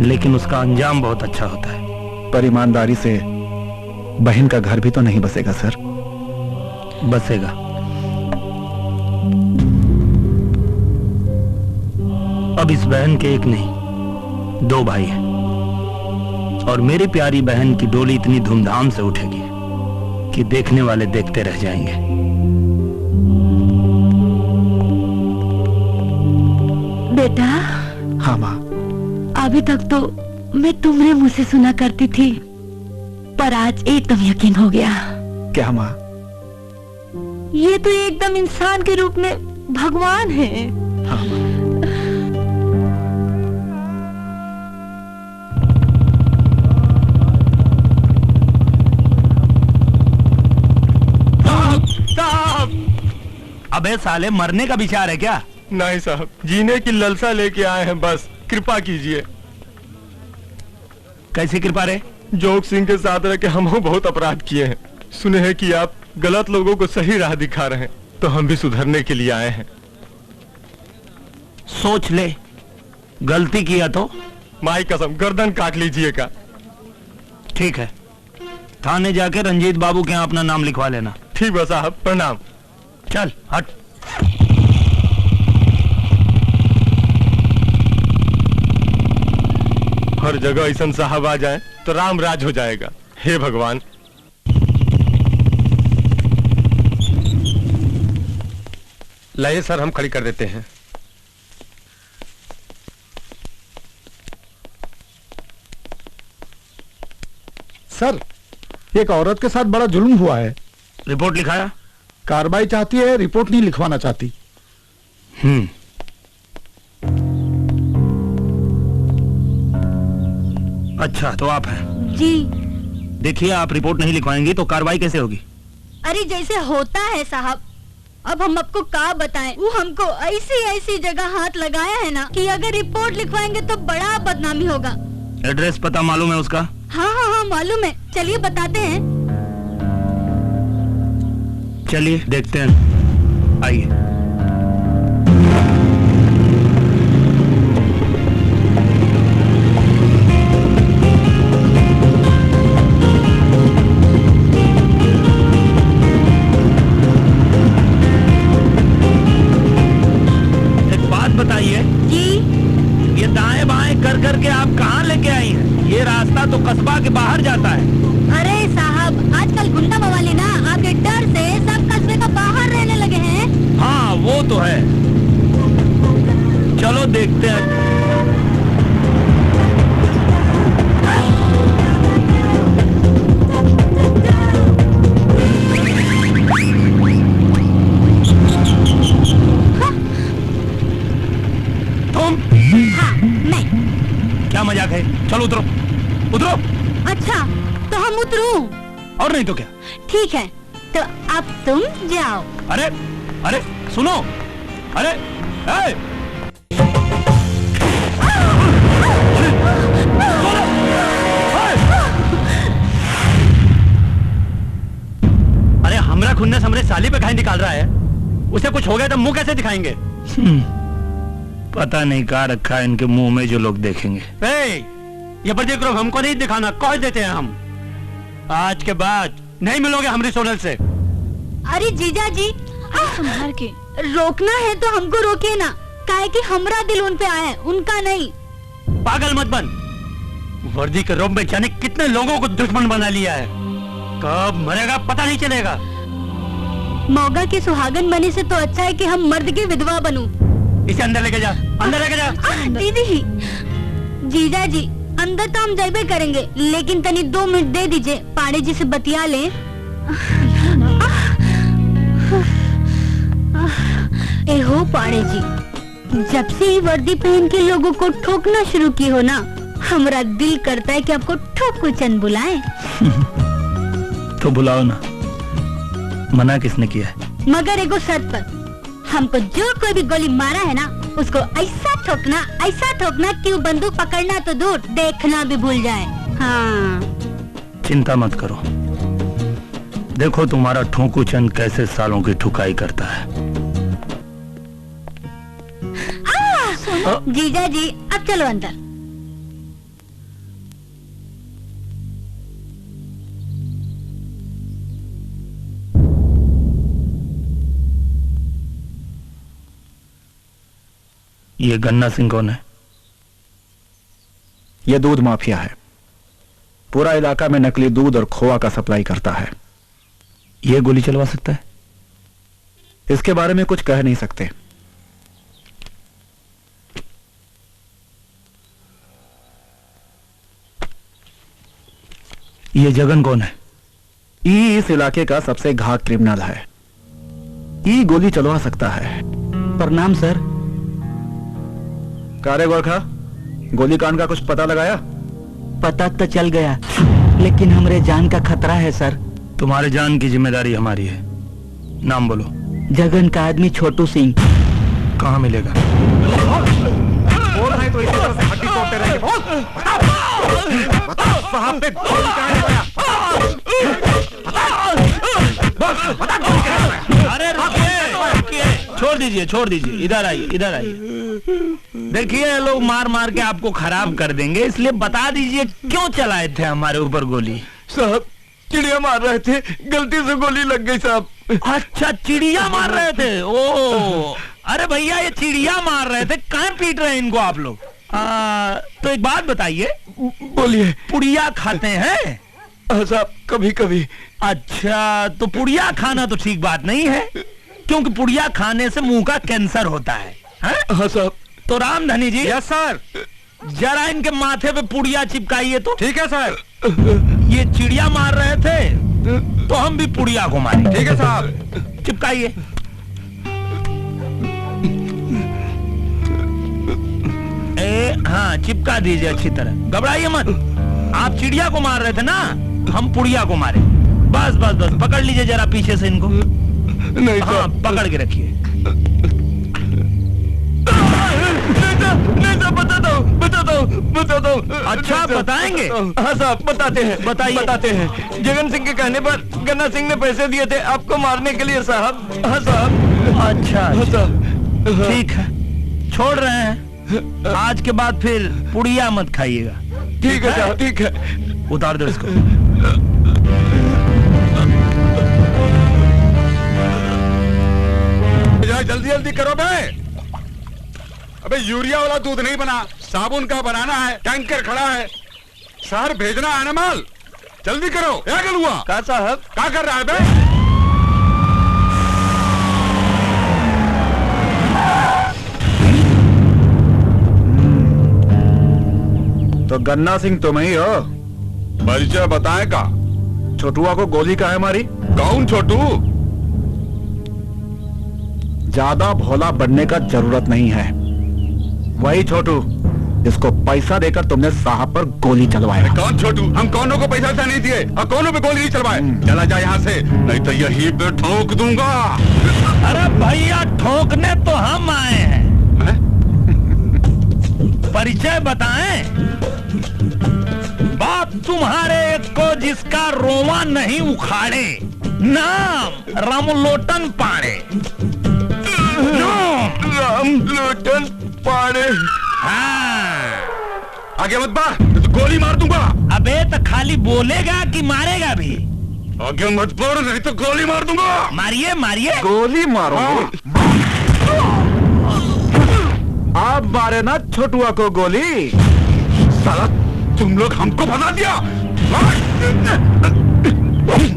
लेकिन उसका अंजाम बहुत अच्छा होता है। पर ईमानदारी से बहन का घर भी तो नहीं बसेगा सर। बसेगा। अब इस बहन के एक नहीं 2 भाई हैं, और मेरी प्यारी बहन की डोली इतनी धूमधाम से उठेगी कि देखने वाले देखते रह जाएंगे। बेटा। हाँ माँ। अभी तक तो मैं तुम्हारे मुंह से सुना करती थी, पर आज एकदम यकीन हो गया। क्या माँ? ये तो एकदम इंसान के रूप में भगवान है। हाँ माँ। अबे साले, मरने का विचार है क्या? नहीं साहब, जीने की ललसा लेके आए हैं, बस कृपा कीजिए। कैसे कृपा रे? जोग सिंह के साथ रह के हम बहुत अपराध किए हैं। सुने हैं कि आप गलत लोगों को सही राह दिखा रहे हैं, तो हम भी सुधरने के लिए आए हैं। सोच ले, गलती किया तो माई कसम गर्दन काट लीजिएगा। ठीक है, थाने जाके रंजीत बाबू के यहाँ अपना नाम लिखवा लेना। ठीक है साहब, प्रणाम। चल हट। हर जगह ऐसा साहब आ जाए तो राम राज हो जाएगा। हे भगवान। लाइए सर, हम खड़ी कर देते हैं। सर, एक औरत के साथ बड़ा जुल्म हुआ है। रिपोर्ट लिखाया? कार्रवाई चाहती है, रिपोर्ट नहीं लिखवाना चाहती। अच्छा, तो आप हैं? जी। देखिए, आप रिपोर्ट नहीं लिखवाएंगी तो कार्रवाई कैसे होगी? अरे जैसे होता है साहब, अब हम आपको क्या बताएं। वो हमको ऐसी ऐसी जगह हाथ लगाया है ना कि अगर रिपोर्ट लिखवाएंगे तो बड़ा बदनामी होगा। एड्रेस पता मालूम है उसका? हाँ हाँ हाँ मालूम है, चलिए बताते हैं। चलिए देखते हैं, आइए। एक बात बताइए जी, ये दाएं बाएं कर करके आप कहाँ लेके आई हैं? ये रास्ता तो कस्बा के बाहर जाता है। अरे साहब, आजकल गुंडा मवाली ना आपके डर से सब कस्बे का बाहर रहने लगे हैं। हाँ वो तो है, चलो देखते हैं। तुम? हाँ मैं। क्या मजाक है? चलो उतरो, उतरो। अच्छा तो हम उतरूं? और नहीं तो क्या? ठीक है, तो अब तुम जाओ। अरे अरे सुनो, अरे ए! अरे हमरा खुन्नस हमरे साली पे काहे निकाल रहा है? उसे कुछ हो गया तो मुंह कैसे दिखाएंगे? पता नहीं कहाँ रखा है इनके मुंह में जो लोग देखेंगे। ये बर्जी ग्रुप हमको नहीं दिखाना, कह देते हैं हम। आज के बाद नहीं मिलोगे हमारी सोनल से। अरे जीजा जी, संभाल के रोकना है तो हमको रोकिए ना, काहे कि हमरा दिल उन पे आया है, उनका नहीं। पागल मत बन, वर्दी के रोब में जाने कितने लोगों को दुश्मन बना लिया है। कब मरेगा पता नहीं चलेगा। मौगा के सुहागन बने से तो अच्छा है कि हम मर्द की विधवा बनूं। इसे अंदर लेके जा, अंदर लेके जा। दीदी, जीजा जी अंदर तो हम जाइबे करेंगे, लेकिन तनी 2 मिनट दे दीजिए, पाड़े जी से बतिया ले। एहो पाड़े जी, जब से ये वर्दी पहन के लोगों को ठोकना शुरू की हो ना, हमारा दिल करता है कि आपको ठोको चंद बुलाएं। तो बुलाओ ना, मना किसने किया है? मगर एगो शर्त पर, हमको जो कोई भी गोली मारा है ना, उसको ऐसा ठोकना कि वो बंदूक पकड़ना तो दूर, देखना भी भूल जाए। हाँ चिंता मत करो, देखो तुम्हारा ठोकू चंद कैसे सालों की ठुकाई करता है। जीजा जी अब चलो अंदर। ये गन्ना सिंह कौन है? ये दूध माफिया है, पूरा इलाका में नकली दूध और खोआ का सप्लाई करता है। ये गोली चलवा सकता है? इसके बारे में कुछ कह नहीं सकते। ये जगन कौन है? ई इस इलाके का सबसे घात क्रिमिनल है। ई गोली चलवा सकता है। प्रणाम सर। कारे गोरखा, गोली कांड का कुछ पता लगाया? पता तो चल गया, लेकिन हमरे जान का खतरा है सर। तुम्हारे जान की जिम्मेदारी हमारी है। नाम बोलो। जगन का आदमी छोटू सिंह। कहाँ मिलेगा? बोल रहे तो इसी तरह से हड्डी तोड़ते रहेंगे। बोल, बता साहब पे गोली कहाँ लगाया? बता गोली कहाँ लगाया? अरे रुकिए, छोड़ दीजिए, इधर आइए। देखिए लोग मार मार के आपको खराब कर देंगे, इसलिए बता दीजिए क्यों चलाए थे हमारे ऊपर गोली? साहब चिड़िया मार रहे थे, गलती से गोली लग गई साहब। अच्छा चिड़िया मार रहे थे? ओ अरे भैया ये चिड़िया मार रहे थे, कहाँ पीट रहे हैं इनको आप लोग? तो एक बात बताइए। बोलिए। पुड़िया खाते हैं? साहब कभी कभी। अच्छा तो पुड़िया खाना तो ठीक बात नहीं है, क्योंकि पुड़िया खाने से मुंह का कैंसर होता है। हाँ साहब। तो रामधनी जी। Yes sir. जरा इनके माथे पे पुड़िया चिपकाइए तो। ठीक है सर। ये चिड़िया मार रहे थे तो हम भी पुड़िया को मारे। ठीक है साहब। चिपकाइए। हाँ चिपका दीजिए अच्छी तरह, घबराइए मत। आप चिड़िया को मार रहे थे ना, हम पुड़िया को मारे। बस बस बस, पकड़ लीजिए जरा पीछे से इनको। नहीं हाँ, पकड़ के रखिए। नहीं साहब, बताता हूँ। अच्छा, बताएंगे? हाँ साहब, बताते हैं। बताते हैं। जगन सिंह के कहने पर गन्ना सिंह ने पैसे दिए थे आपको मारने के लिए साहब। हाँ साहब। अच्छा, ठीक है, छोड़ रहे हैं। आज के बाद फिर पुड़िया मत खाइएगा। ठीक है साहब, ठीक है। उतार दो इसको। जल्दी जल्दी करो बे। अबे यूरिया वाला दूध नहीं बना, साबुन का बनाना है। टैंकर खड़ा है, शहर भेजना है ना माल। जल्दी करो। क्या कर हुआ? का साहब क्या कर रहा है बे? तो गन्ना सिंह तुम ही हो? परिचय बताए का? छोटुआ को गोली काहे मारी? कौन छोटू? ज्यादा भोला बनने का जरूरत नहीं है। वही छोटू जिसको पैसा देकर तुमने साहब पर गोली चलवाया। कौन छोटू? हम कौनों को पैसा नहीं दिए और कौनों पे गोली नहीं चलवाए। चला जा यहाँ से, नहीं तो यही पे ठोक दूंगा। अरे भैया, ठोकने तो हम आए हैं। परिचय बताएं? बाप तुम्हारे को जिसका रोवा नहीं उखाड़े, नाम रामलोटन पाड़े। रामलोटन पाड़े। हाँ, आगे मत बढ़, तो गोली मार दूंगा। अबे तो खाली बोलेगा कि मारेगा भी? आगे मत बढ़, नहीं तो गोली मार दूंगा। मारिए मारिए। गोली मारो। आप मारे ना छोटुआ को गोली। साला तुम लोग हमको फंसा दिया।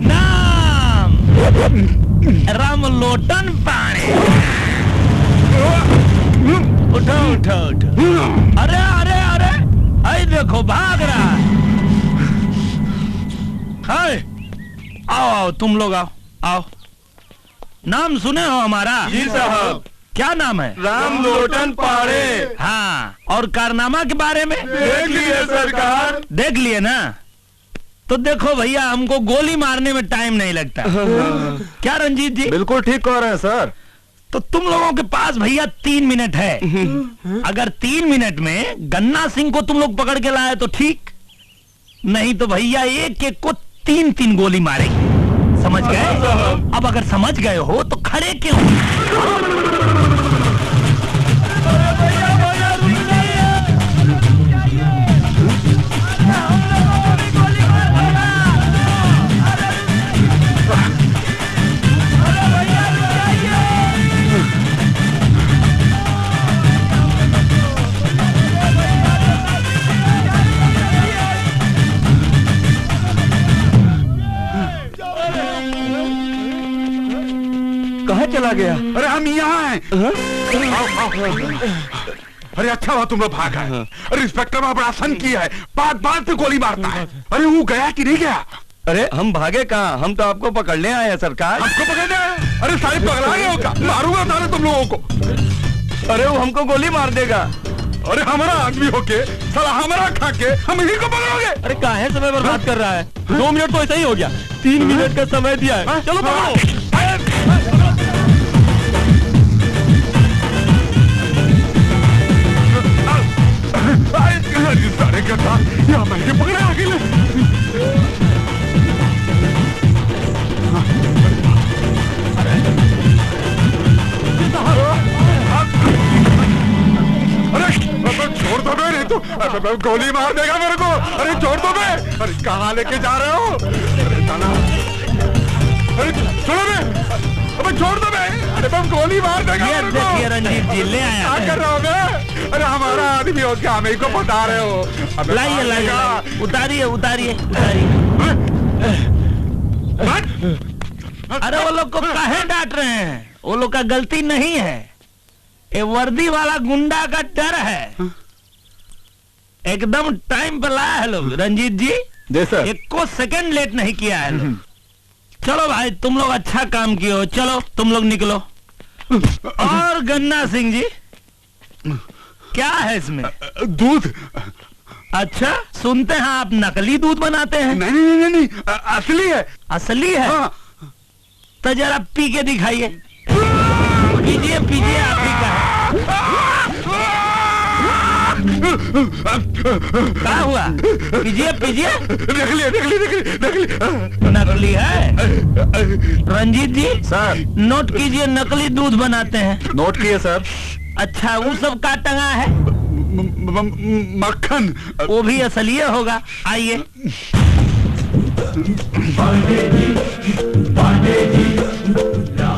नाम रामलोटन पाड़े। उठो उठो उठो। अरे अरे अरे, आई देखो भाग रहा है। आओ आओ, तुम लोग आओ आओ। नाम सुने हो हमारा? जी साहब। क्या नाम है? रामलोटन पाड़े। हाँ, और कारनामा के बारे में? देख लिए सरकार। देख लिए ना? तो देखो भैया, हमको गोली मारने में टाइम नहीं लगता। क्या रंजीत जी? बिल्कुल ठीक कह रहे हैं सर। तो तुम लोगों के पास भैया 3 मिनट है। अगर 3 मिनट में गन्ना सिंह को तुम लोग पकड़ के लाए तो ठीक, नहीं तो भैया एक एक को 3-3 गोली मारेंगे। समझ गए? अब अगर समझ गए हो तो खड़े क्यों? कहाँ चला गया? अरे हम यहाँ हैं। अरे अच्छा हुआ तुम लोग भाग गए। अरे इंस्पेक्टर वहाँ बड़ा सन किया है, बात बात पे गोली मारता है। अरे वो गया कि नहीं गया? अरे हम भागे कहाँ, हम तो आपको पकड़ने आए हैं सरकार। हमको पकड़ने आए? अरे सारे पगला गए हो क्या? मारूंगा सारे तुम लोगों को। अरे वो हमको गोली मार देगा। अरे हमारा आदमी होके साला हमारा खा के हम इन्हीं को पकड़ोगे? अरे काहे समय बर्बाद कर रहा है? 2 मिनट तो ऐसा ही हो गया, 3 मिनट का समय दिया है। चलो पकड़ो। सारे गद्दा यहाँ मैंने पकड़े अकेले। अरे छोड़ दो बे, नहीं तो गोली मार देगा मेरे को। अरे छोड़ दो बे। अरे कहाँ लेके जा रहे हो? अरे ताना, अरे छोड़ो बे। अबे छोड़ दो बे। अरे बम गोली मार देगा मेरे को। देखिए रंजीत जी, ले आया। क्या कर रहे हो बे? अरे हमारा आदमी हो क्या, हमें को बता रहे हो? लाइए लाइए, उतारिए उतारिए उतारिए। अरे वो लोग को काहे डांट रहे हैं? वो लोग का गलती नहीं है, ये वर्दी वाला गुंडा का डर है। एकदम टाइम पे लाया है लोग। रंजीत जी, एक को सेकंड लेट नहीं किया है लोग। चलो भाई, तुम लोग अच्छा काम किए हो। चलो तुम लोग निकलो। और गन्ना सिंह जी, क्या है इसमें? दूध। अच्छा, सुनते हैं आप नकली दूध बनाते हैं? नहीं नहीं नहीं, नहीं असली है। असली है? हाँ। तो जरा पी के दिखाइए। पीजिए पीजिए, आप ही का क्या हुआ? पीजिए पीजिए। नकली नकली नकली नकली नकली है? रंजीत जी सर, नोट कीजिए, नकली दूध बनाते हैं। नोट किए सर। अच्छा, वो सब का टंगा है? मक्खन। वो भी असली होगा। आइए।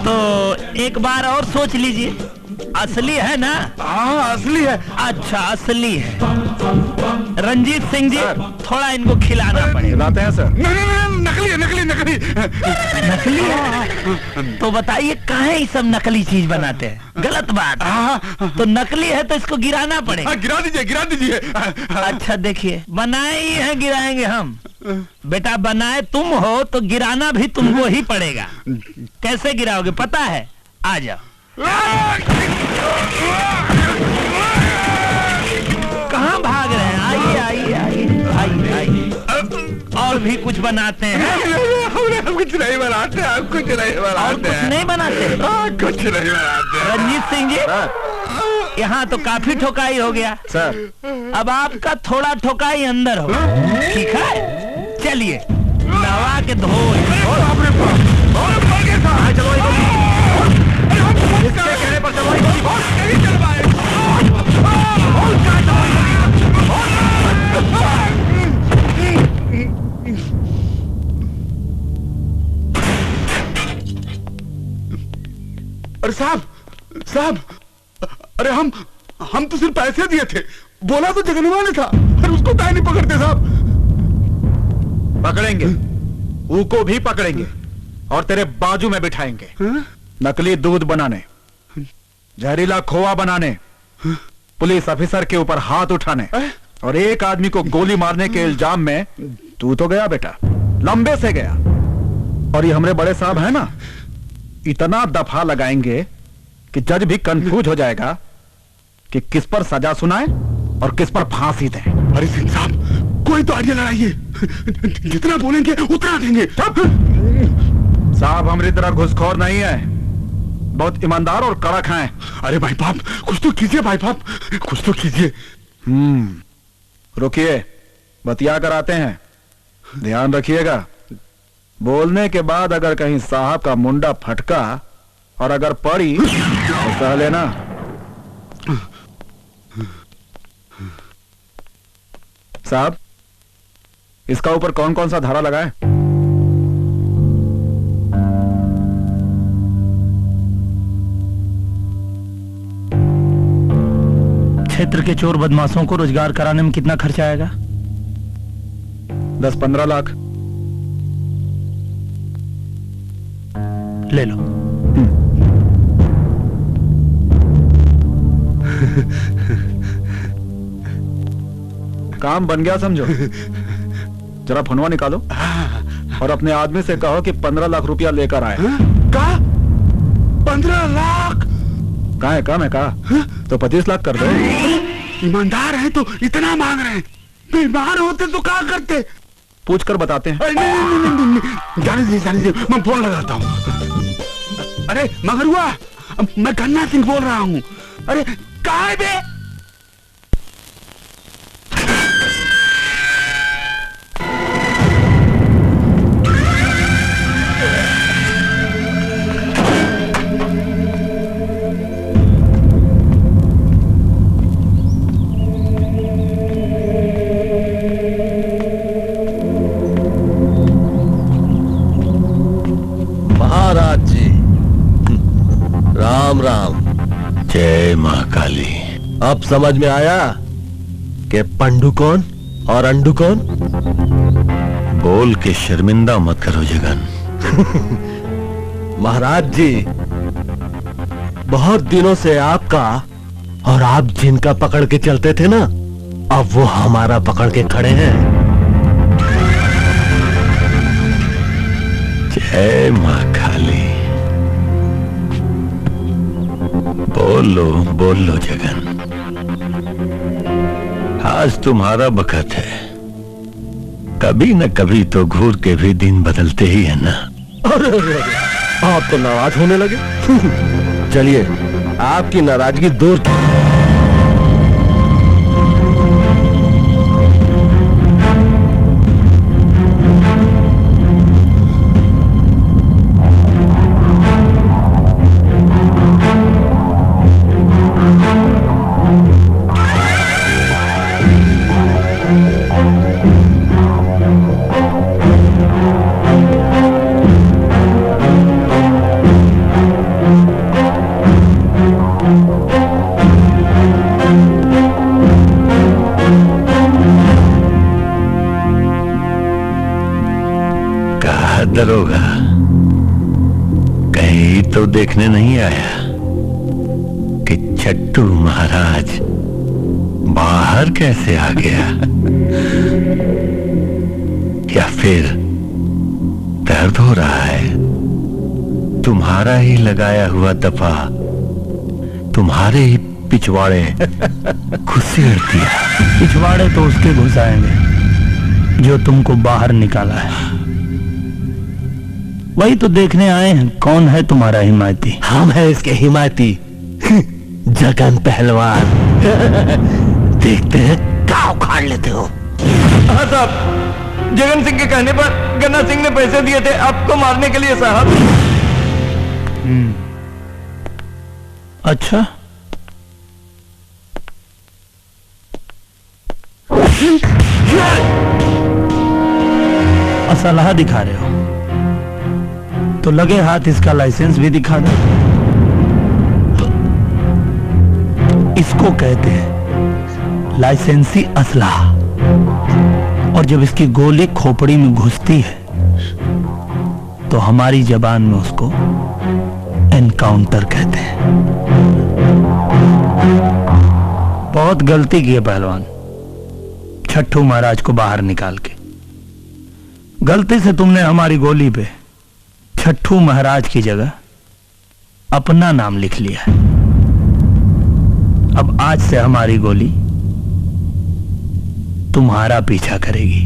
तो एक बार और सोच लीजिए, असली है ना? हाँ असली है। अच्छा, असली है। रंजीत सिंह जी, थोड़ा इनको खिलाना पड़ेगा। खिलाते हैं सर। नहीं नहीं नहीं, नकली है नकली नकली नकली है? तो बताइए काहे ये सब नकली चीज बनाते हैं? गलत बात। तो नकली है तो इसको गिराना पड़ेगा। गिरा दीजिए गिरा दीजिए। अच्छा देखिए, बनाए ही है, गिराएंगे हम। बेटा बनाए तुम हो तो गिराना भी तुमको ही पड़ेगा। कैसे गिराओगे पता है? आ जाओ। कहाँ भाग रहे हैं? आइए आइए आइए आइए आइए। और भी कुछ बनाते हैं? हम कुछ नहीं बनाते, हम कुछ नहीं बनाते। और कुछ नहीं बनाते? कुछ नहीं बनाते। रंजीत सिंह जी, यहाँ तो काफी ठोकाई हो गया सर। अब आपका थोड़ा ठोकाई अंदर हो, ठीक है? चलिए नवा के धो। कहने पर चलो। अरे साहब साहब, अरे हम तो सिर्फ पैसे दिए थे, बोला तो जगनवा ने था। अरे उसको काहे नहीं पकड़ते साहब? पकड़ेंगे, ऊको भी पकड़ेंगे और तेरे बाजू में बिठाएंगे। नकली दूध बनाने, जहरीला खोआ बनाने, पुलिस ऑफिसर के ऊपर हाथ उठाने और एक आदमी को गोली मारने के इल्जाम में तू तो गया बेटा, लंबे से गया। और ये हमारे बड़े साहब है ना, इतना दफा लगाएंगे कि जज भी कंफ्यूज हो जाएगा कि किस पर सजा सुनाए और किस पर फांसी दे। अरे सिंह साहब, कोई तो आइडिया लगाइए, जितना बोलेंगे उतना देंगे। साहब हमारी तरह घुसखोर नहीं है, बहुत ईमानदार और कड़क हैं। अरे भाई बाप, कुछ तो कीजिए भाई बाप, कुछ तो कीजिए। रुकिए, बतिया कर आते हैं। ध्यान रखिएगा, बोलने के बाद अगर कहीं साहब का मुंडा फटका और अगर पड़ी तो कह लेना। साहब, इसका ऊपर कौन कौन सा धारा लगा है? क्षेत्र के चोर बदमाशों को रोजगार कराने में कितना खर्चा आएगा? 10-15 लाख। ले लो। काम बन गया समझो। जरा फोनवा निकालो और अपने आदमी से कहो कि 15 लाख रुपया लेकर आए। कहा 15 लाख? कहा है, कम है कहा तो 25 लाख कर दो। ईमानदार है तो इतना मांग रहे हैं, बीमार होते तो क्या करते? पूछ कर बताते हैं। नहीं, जाने दीजिए, मैं फोन लगाता हूँ। अरे मगरुआ, मैं गन्ना सिंह बोल रहा हूँ। अरे कहाँ है बे? महाराज जी, राम राम। जय मां काली। अब समझ में आया कि पंडू कौन और अंडू कौन? बोल के शर्मिंदा मत करो जगन। महाराज जी, बहुत दिनों से आपका और आप जिनका पकड़ के चलते थे ना, अब वो हमारा पकड़ के खड़े हैं। जय मां काली। बोलो बोलो जगन, आज तुम्हारा बखत है, कभी न कभी तो घूर के भी दिन बदलते ही है ना। अरे अरे अरे, आप तो नाराज होने लगे। चलिए आपकी नाराजगी दूर। दरोगा कहीं तो देखने नहीं आया कि छट्टू महाराज बाहर कैसे आ गया, या फिर दर्द हो रहा है? तुम्हारा ही लगाया हुआ दफा तुम्हारे ही पिछवाड़े घुसेड़ दिया। पिछवाड़े तो उसके घुसाएंगे जो तुमको बाहर निकाला है। वही तो देखने आए हैं कौन है तुम्हारा हिमायती। हम है इसके हिमायती, जगन पहलवान। देखते हैं क्या उखाड़ लेते हो। हाँ साहब, जगन सिंह के कहने पर गन्ना सिंह ने पैसे दिए थे आपको मारने के लिए साहब। अच्छा, असलहा दिखा रहे हो तो लगे हाथ इसका लाइसेंस भी दिखा दो। इसको कहते हैं लाइसेंसी असलहा, और जब इसकी गोली खोपड़ी में घुसती है तो हमारी जबान में उसको एनकाउंटर कहते हैं। बहुत गलती की है पहलवान, छट्टू महाराज को बाहर निकाल के। गलती से तुमने हमारी गोली पे छट्टू महाराज की जगह अपना नाम लिख लिया है। अब आज से हमारी गोली तुम्हारा पीछा करेगी।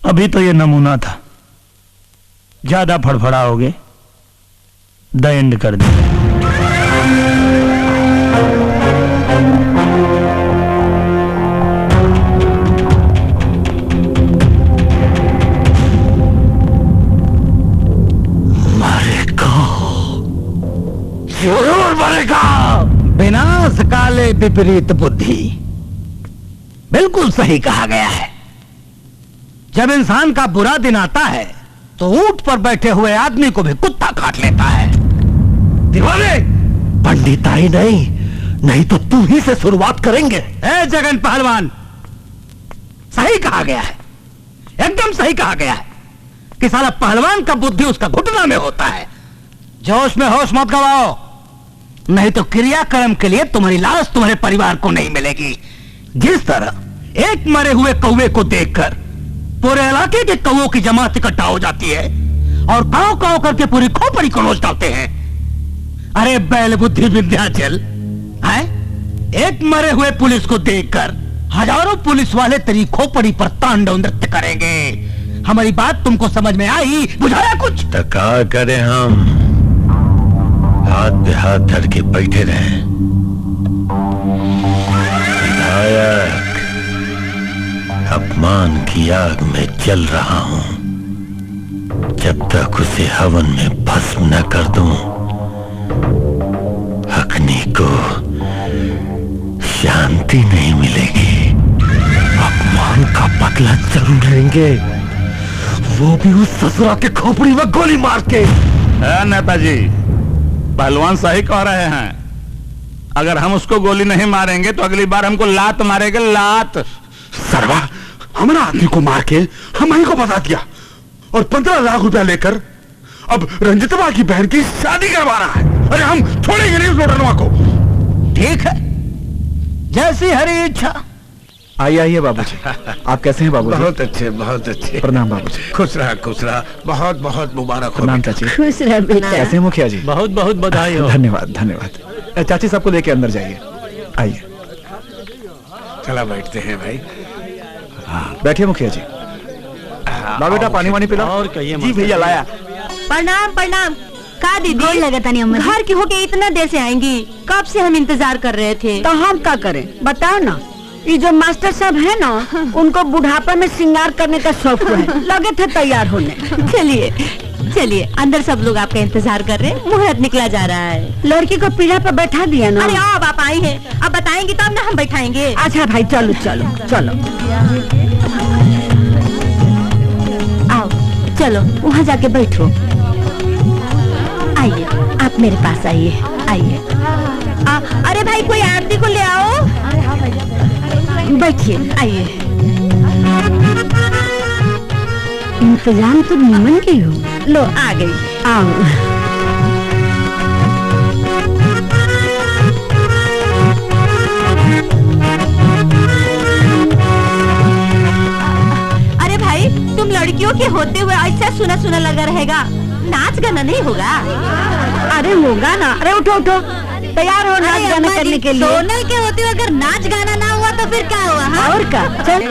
अभी तो ये नमूना था, ज्यादा फड़फड़ाओगे द एंड कर दे। जरूर मरेगा। विनाश काले विपरीत बुद्धि, बिल्कुल सही कहा गया है। जब इंसान का बुरा दिन आता है तो ऊंट पर बैठे हुए आदमी को भी कुत्ता काट लेता है। दीवाने, पंडिताई नहीं तो तुम ही से शुरुआत करेंगे। ए जगन पहलवान, सही कहा गया है, एकदम सही कहा गया है कि साला पहलवान का बुद्धि उसका घुटना में होता है। जोश में होश मत गवाओ, नहीं तो क्रियाक्रम के लिए तुम्हारी लाश तुम्हारे परिवार को नहीं मिलेगी। जिस तरह एक मरे हुए कौवे को देखकर पूरे इलाके के कौवों की जमात इकट्ठा हो जाती है और काव काव करके पूरी खोपड़ी को नोच डालते हैं। अरे बैल बुद्धि विंध्याचल, है एक मरे हुए पुलिस को देखकर हजारों पुलिस वाले तेरी खोपड़ी पर तांडव नृत्य करेंगे। हमारी बात तुमको समझ में आई? बुझाया कुछ? तो क्या करें हम? हाथ पे हाथ धर के बैठे रहे। विधायक, अपमान की आग में जल रहा हूं। जब तक उसे हवन में भस्म न कर दूं, अग्नि को शांति नहीं मिलेगी। अपमान का बदला जरूर लेंगे, वो भी उस ससुरा के खोपड़ी में गोली मार के। नेताजी, पहलवान सही कह रहे हैं। अगर हम उसको गोली नहीं मारेंगे तो अगली बार हमको लात मारेंगे, लात। सरवा, हमारा आदमी को मार के हम ही को बता दिया और 15 लाख रुपया लेकर अब रंजितवा की बहन की शादी करवा रहा है। अरे हम छोड़ेंगे नहीं उस लोटनवा को। ठीक है, जैसी हरी इच्छा। आइए आइए बाबूजी। आप कैसे हैं बाबूजी? बहुत अच्छे, बहुत अच्छे। प्रणाम बाबूजी। खुश रहा, खुश रहा। बहुत बहुत मुबारक हो। प्रणाम चाची। खुश रह बेटा। कैसे हैं मुखिया जी? बहुत बहुत बधाई हो। धन्यवाद धन्यवाद। चाची सबको लेके अंदर जाइए। आइए। चला बैठते हैं भाई। बैठिए मुखिया जी। ला बेटा पानी वानी पिला। और कहिए जी भैया लाया। प्रणाम प्रणाम। का दीदी लगा नहीं अम्मा, घर की होके इतना देर से आएंगी? कब से हम इंतजार कर रहे थे। तो हम क्या करें बताओ ना। ये जो मास्टर साहब है ना, उनको बुढ़ापा में श्रृंगार करने का शौक है, लगे थे तैयार होने। चलिए चलिए, अंदर सब लोग आपका इंतजार कर रहे हैं। मुहूर्त निकला जा रहा है। लड़की को पीढ़ा पर बैठा दिया ना। अरे अब आप आई हैं, अब बताएंगी तब ना हम बैठाएंगे। अच्छा भाई चलो चलो चलो। आओ चलो वहाँ जाके बैठो। आइए आप मेरे पास आइए आइए। अरे भाई कोई आरती को ले आओ। बैठिए। आइए। इंतजाम तो निमन की हो। लो आ गई। आओ। अरे भाई तुम लड़कियों के होते हुए ऐसा सुना सुना लगा रहेगा, नाच गाना नहीं होगा? अरे होगा ना। अरे उठो उठो, तैयार हो नाच गाना करने के लिए। सोनल के होते हुए अगर नाच गाना ना हुआ तो फिर क्या हुआ? हाँ? और क्या। चल।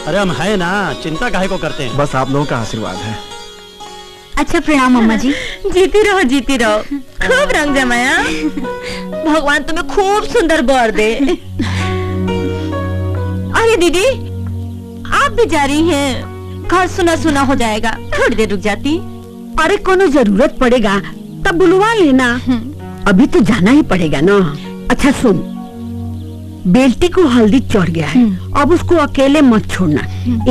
अरे हम है ना, चिंता काहे को करते हैं। बस आप लोगों का आशीर्वाद है। अच्छा प्रणाम अम्मा जी। जीती रहो खूब रंग जमाया। भगवान तुम्हें खूब सुंदर बर दे। अरे दीदी आप भी जा रही हैं? घर सुना सुना हो जाएगा, थोड़ी देर रुक जाती। अरे कोनो जरूरत पड़ेगा तब बुलवा लेना। अभी तो जाना ही पड़ेगा ना। अच्छा सुन, बेल्टी को हल्दी चढ़ गया है, अब उसको अकेले मत छोड़ना।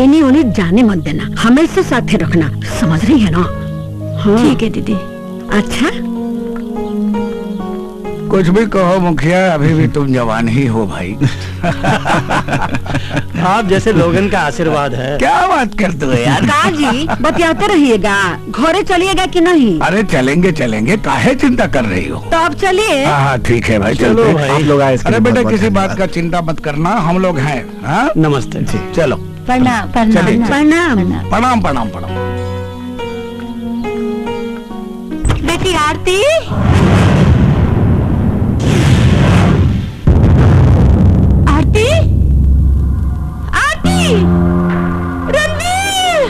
इन्हीं उन्हें जाने मत देना, हमेशा साथे रखना, समझ रही है ना? हाँ। ठीक है दीदी। अच्छा कुछ भी कहो मुखिया, अभी भी तुम जवान ही हो भाई। आप जैसे लोगन का आशीर्वाद है। क्या बात करते हो यार? जी बतियाते रहिएगा। घरे चलिएगा कि नहीं? अरे चलेंगे चलेंगे, काहे चिंता कर रही हो? तो आप चलिए। हाँ ठीक है भाई, चलो चलते भाई। आप लोग आए इसके अरे लिए बेटा बहुत किसी बहुत बात का चिंता मत करना, हम लोग हैं। हाँ नमस्ते जी। चलो प्रणाम चलिए, प्रणाम। प्रणाम प्रणाम प्रणाम। बेटी आरती। आरती आरती। रणवीर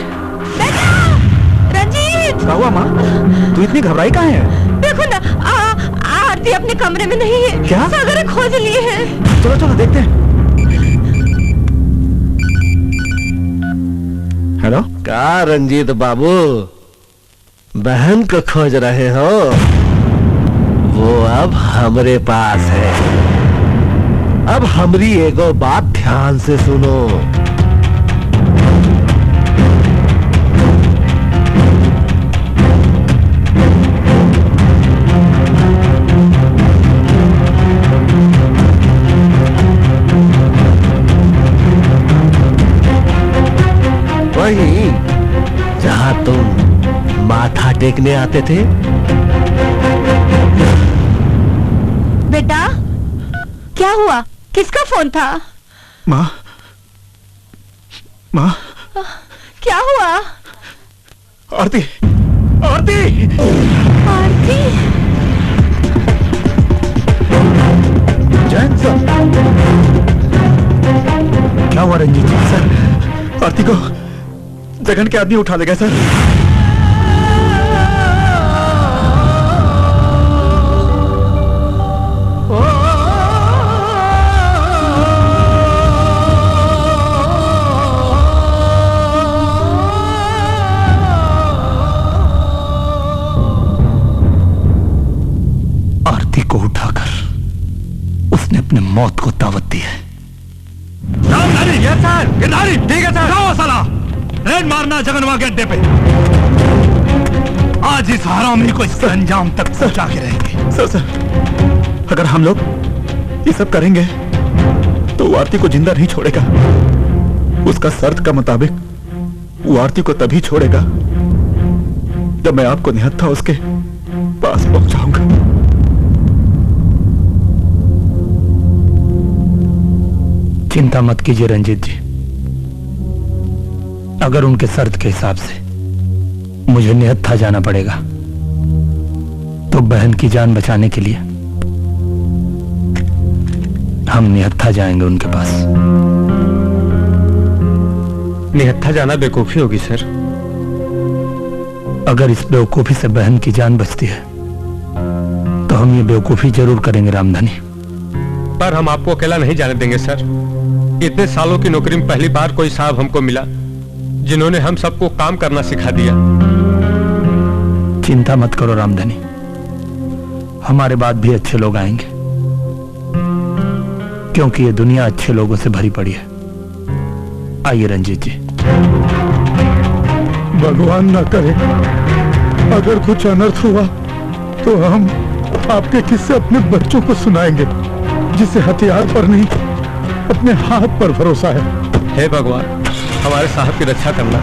बेटा। रंजीत। क्या हुआ माँ? तू इतनी घबराई काहे है? देखो ना, आरती अपने कमरे में नहीं है। क्या? सागर खोज लिए है। चलो चलो देखते हैं। हेलो। का रंजीत बाबू, बहन को खोज रहे हो? वो अब हमरे पास है। अब हमरी एगो बात ध्यान से सुनो। वहीं जहां तुम माथा टेकने आते थे। बेटा क्या हुआ? किसका फोन था? माँ माँ क्या हुआ? आरती आरती आरती। जैन सर। क्या हुआ रंजीत जी? सर आरती को जगन के आदमी उठा ले गए सर। आरती को उठाकर उसने अपने मौत को दावत दी है। ठीक है सर। जाओ साला, रेड मारना जगनवा के अड्डे पे। आज इस हरामी को इसके अंजाम तक पहुंचा के रहेंगे। सर अगर हम लोग ये सब करेंगे तो वो आरती को जिंदा नहीं छोड़ेगा। उसका शर्त का मुताबिक वो आरती को तभी छोड़ेगा जब मैं आपको निहत्था उसके पास पहुंचाऊंगा। चिंता मत कीजिए रंजीत जी, अगर उनके शर्त के हिसाब से मुझे निहत्था जाना पड़ेगा तो बहन की जान बचाने के लिए हम निहत्था जाएंगे उनके पास। निहत्था जाना बेवकूफी होगी सर। अगर इस बेवकूफी से बहन की जान बचती है तो हम ये बेवकूफी जरूर करेंगे रामधनी। पर हम आपको अकेला नहीं जाने देंगे सर। इतने सालों की नौकरी में पहली बार कोई साहब हमको मिला जिन्होंने हम सबको काम करना सिखा दिया। चिंता मत करो रामधनी, हमारे बाद भी अच्छे लोग आएंगे, क्योंकि ये दुनिया अच्छे लोगों से भरी पड़ी है। आइए रंजीत जी। भगवान ना करे अगर कुछ अनर्थ हुआ तो हम आपके किस्से अपने बच्चों को सुनाएंगे, जिसे हथियार पर नहीं अपने हाथ पर भरोसा है। हे भगवान, हमारे साहब की रक्षा करना।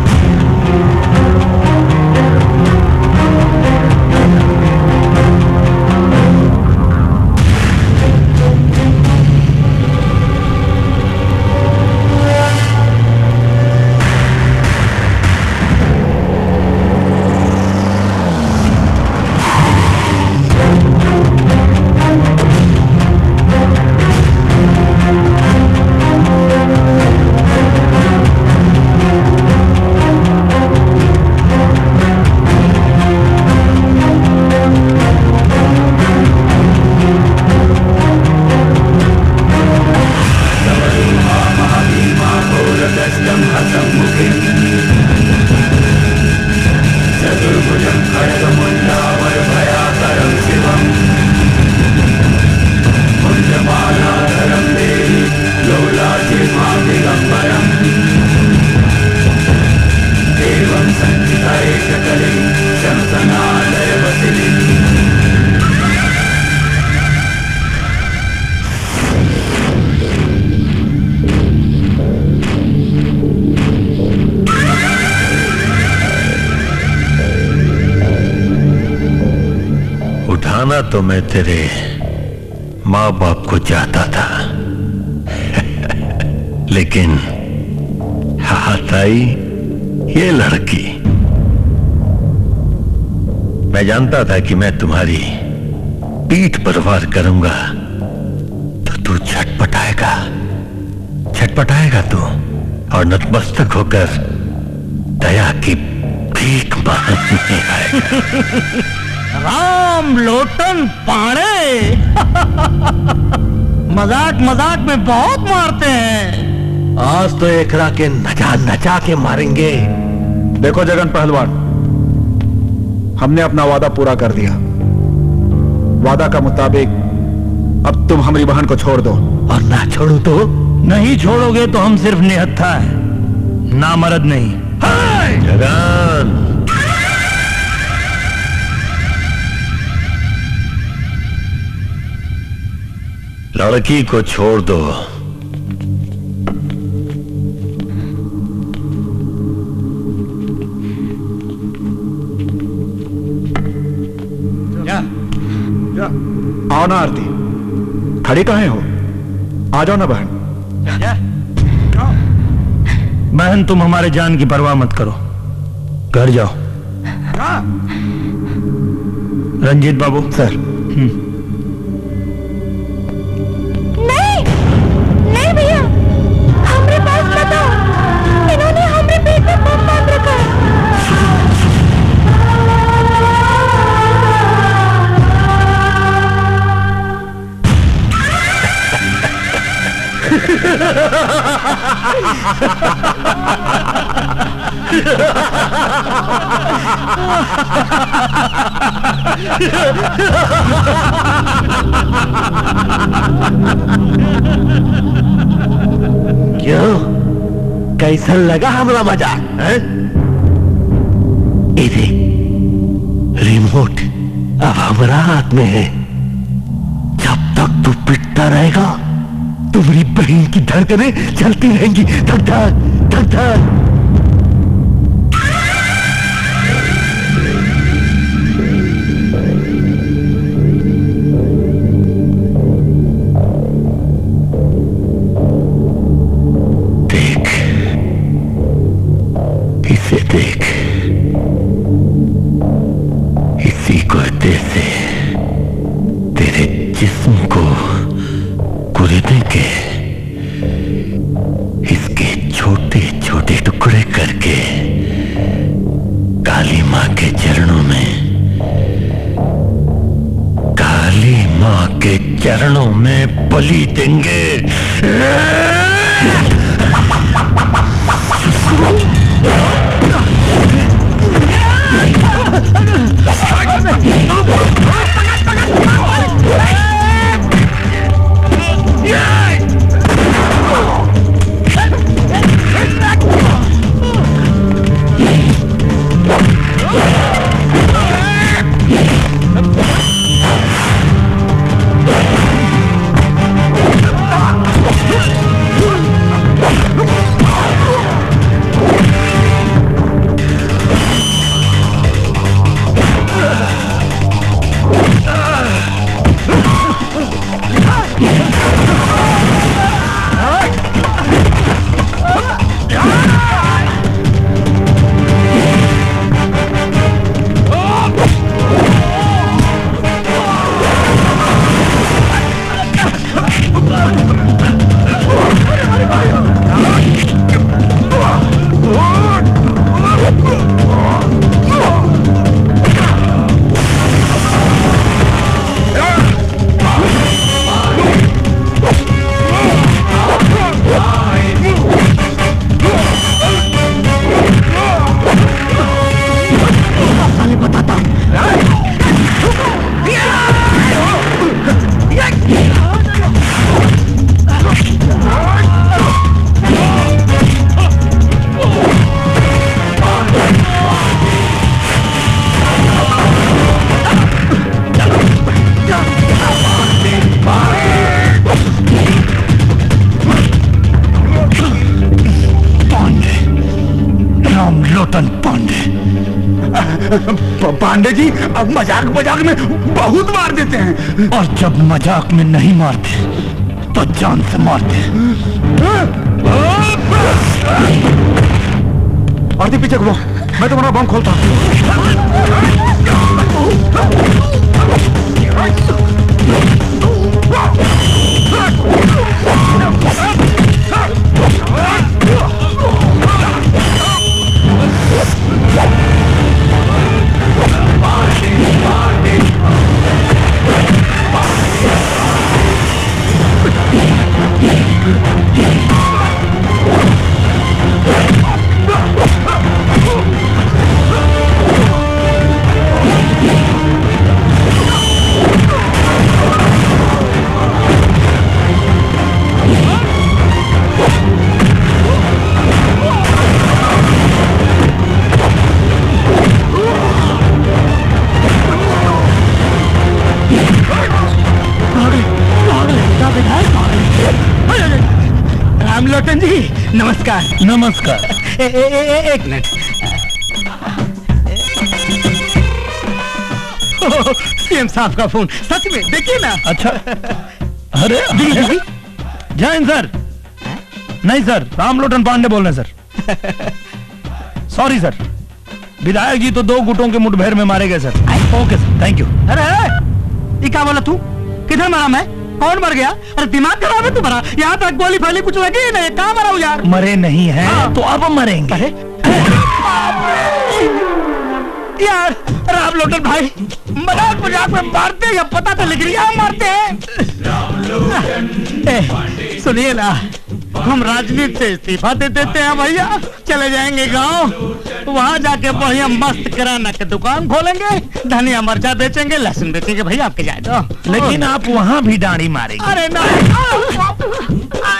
तो मैं तेरे माँ बाप को चाहता था लेकिन हाथ आई ये लड़की। मैं जानता था कि मैं तुम्हारी पीठ पर वार करूंगा तो तू छटपटाएगा तू और नतमस्तक होकर दया की भीख मांगने आएगा। राम लोटन पाड़े मजाक मजाक में बहुत मारते हैं। आज तो एकरा के नचा के मारेंगे। देखो जगन पहलवान, हमने अपना वादा पूरा कर दिया। वादा का मुताबिक अब तुम हमारी बहन को छोड़ दो। और ना छोड़ो तो? नहीं छोड़ोगे तो हम सिर्फ निहत्था है, नामर्द नहीं। जगन, लड़की को छोड़ दो। आओ ना आरती, खड़ी कहाँ हो? आ जाओ ना बहन। बहन तुम हमारे जान की परवाह मत करो, घर जाओ। रंजीत बाबू। सर। नहीं भैया, हमारे पास बता, इन्होंने हमारे पेट में बम बांध रखा है। क्यों, कैसा लगा हमारा मजाक? ये देख, रिमोट अब हमारा हाथ में है। जब तक तू पिटता रहेगा तुम्हारी बहन की धड़कनें चलती रहेंगी। धक धक धक धक। जूते से तेरे जिस्म को कुरेदने के, इसके छोटे छोटे टुकड़े करके काली मां के चरणों में, काली मां के चरणों में बलि देंगे। पांडे जी अब मजाक मजाक में बहुत मार देते हैं, और जब मजाक में नहीं मारते तो जान से मारते। आरती पीछे घुमाओ, मैं तुम्हारा बम खोलता हूँ। रामलोटन जी नमस्कार। नमस्कार। एक मिनट, सीएम साहब का फोन, सच में देखिए ना। अच्छा, अरे जैन सर। नहीं सर, रामलोटन पांडे बोल रहे हैं सर। सॉरी सर, विधायक जी तो 2 गुटों के मुठभेड़ में मारे गए sir. Okay sir, thank you. अरे ये क्या बोला तू? किधर मरा मैं? कौन मर गया? अरे दिमाग खराब है तुम्हारा? यहाँ तक गोली फैली कुछ लगी ही नहीं, कहाँ मरा हूँ यार? मरे नहीं हैं तो अब मरेंगे। अरे यार रामलोटन भाई मजाक मजाक में मारते हैं, पता तो लिख लिया मारते हैं। सुनिए ना, हम राजनीति से इस्तीफा दे देते हैं भैया, चले जाएंगे गांव, वहाँ जाके बढ़िया मस्त किराना की दुकान खोलेंगे, धनिया मिर्चा बेचेंगे, लहसुन बेचेंगे भैया, आपके जाए तो। लेकिन आप वहाँ भी दाढ़ी मारेंगे। अरे ना,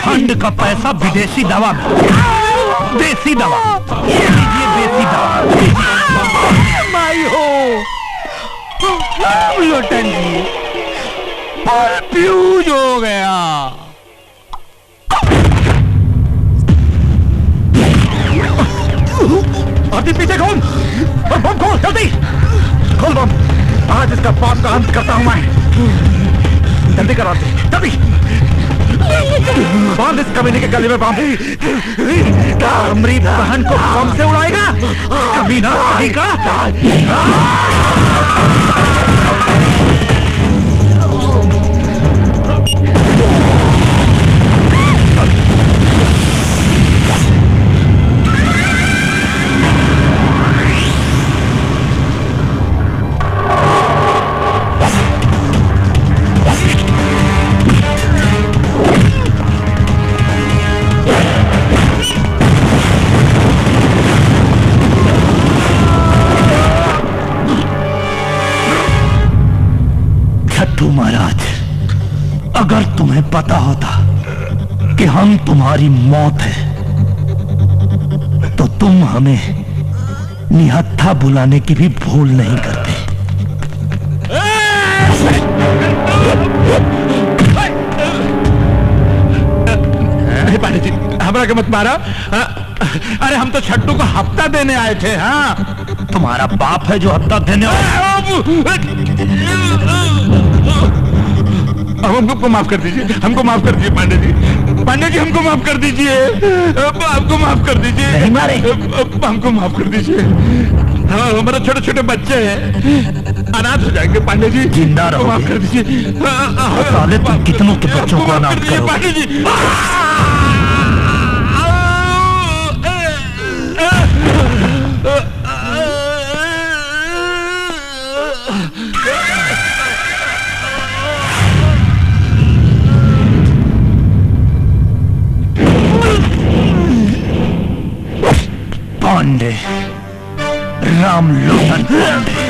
फंड का पैसा विदेशी दवा में, देसी दवा, ये लीजिए देसी दवा। माई हो रामलोटन जी, फ्यूज हो गया। आरती पीछे खोल, और बम खोल, जल्दी खोल बम। आज इसका बाप का अंत करता हूं मैं। जल्दी कर आरती, जल्दी बांध इस कमीने के गले में बम। हमारी बहन को बम से उड़ाएगा कमीना, का अगर तुम्हें पता होता कि हम तुम्हारी मौत है तो तुम हमें निहत्था बुलाने की भी भूल नहीं करते। पांडे जी हमारा के मत मारा। अरे हम तो छट्टू को हफ्ता देने आए थे। हाँ तुम्हारा बाप है जो हफ्ता देने हमको माफ कर दीजिए, हमको माफ कर दीजिए पांडे जी। पांडे जी हमको माफ कर दीजिए, हमको माफ कर दीजिए। नहीं मारे हमको माफ कर दीजिए। हाँ हमारे छोटे छोटे बच्चे हैं, अनाथ हो जाएंगे। पांडे जी जिंदा रहो, माफ कर दीजिए। साले तुम कितनों के बच्चों को अनाथ करो। पांडे जी पांडे, राम लोटन पांडे।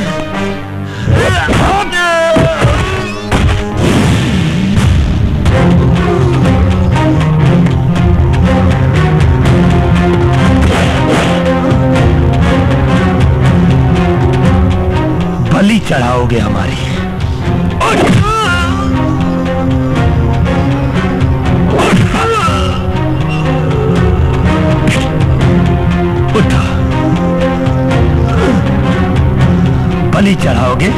बलि चढ़ाओगे हमारी। उठा, बलि चढ़ाओगे।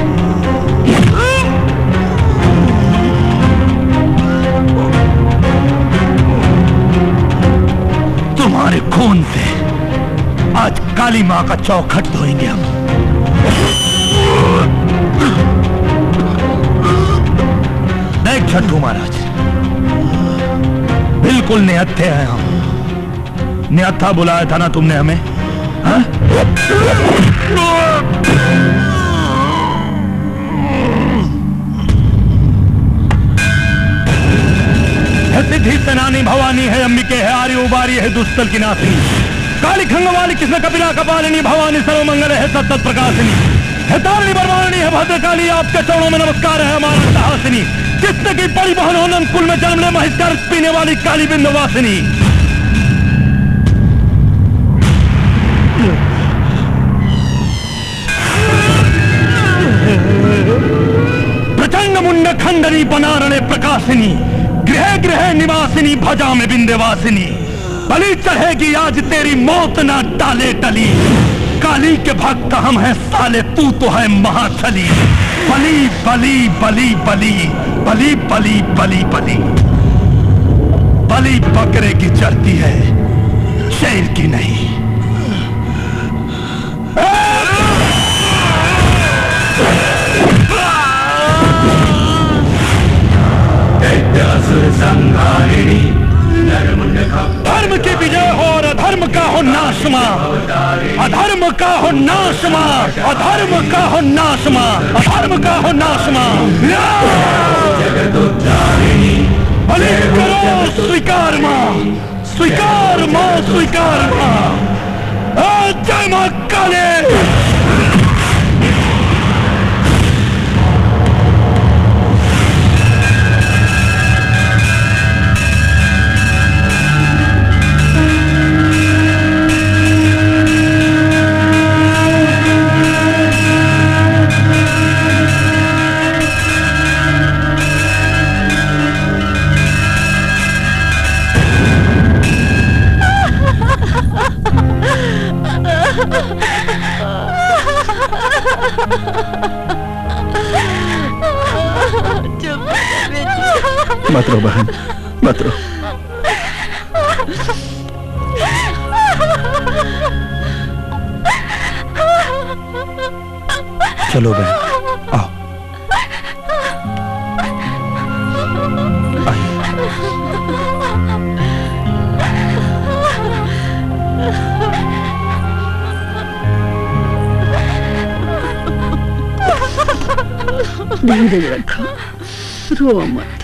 तुम्हारे खून से आज काली मां का चौखट धोएंगे हम। देख छट्टू महाराज, बिल्कुल निहत्थे हैं हम। निहत्था बुलाया था ना तुमने हमें? हाँ? सिद्धि सेनानी भवानी है, अंबिके है, आर्य उबारी है, दुस्तल की नाथनी, काली खंगवाली, कृष्ण कपिला कपालिनी, भवानी सर्वमंगल है, सतत प्रकाशिनी है, तारिणी बरवानी है, भद्रकाली, आपके चरणों में नमस्कार है हमारा साहसिनी, जिसने की बड़ी बहन होनन कुल में जन्म ले महिष्कार पीने वाली काली बिंदवासिनी। प्रचंड मुंड खंडनी बनारणे प्रकाशिनी, गृह गृह निवासिनी, भजा में बिंदवासिनी, बलि चढ़ेगी आज तेरी मौत ना टाले टली। काली के भक्त हम हैं साले, तू तो है महाछली। बलि बलि बलि बलि बलि बलि बलि बलि, बलि बकरे की चढ़ती है, शेर की नहीं। धर्म की विजय हो और अधर्म का हो नाशमा, अधर्म का हो नाशमा, अधर्म का हो नाशमा, अधर्म का हो नाशमा। बलि करो स्वीकार मां, स्वीकार मां, स्वीकार मां। जय मां काली। मत रो बहन, मत रो। चलो बहन, आओ। धीरज रखो, रो मत।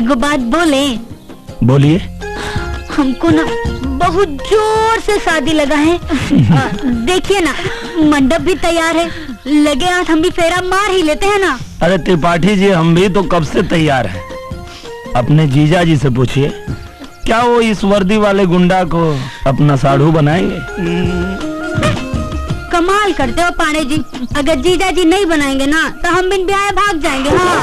एगो बात बोले? बोलिए। हमको ना बहुत जोर से शादी लगा है। देखिए ना, मंडप भी तैयार है, लगे हाथ हम भी फेरा मार ही लेते हैं ना। अरे त्रिपाठी जी, हम भी तो कब से तैयार हैं। अपने जीजा जी से पूछिए, क्या वो इस वर्दी वाले गुंडा को अपना साढ़ू बनाएंगे? कमाल करते हो पांडे जी, अगर जीजा जी नहीं बनाएंगे ना तो हम बिन ब्याह भाग जाएंगे। हाँ।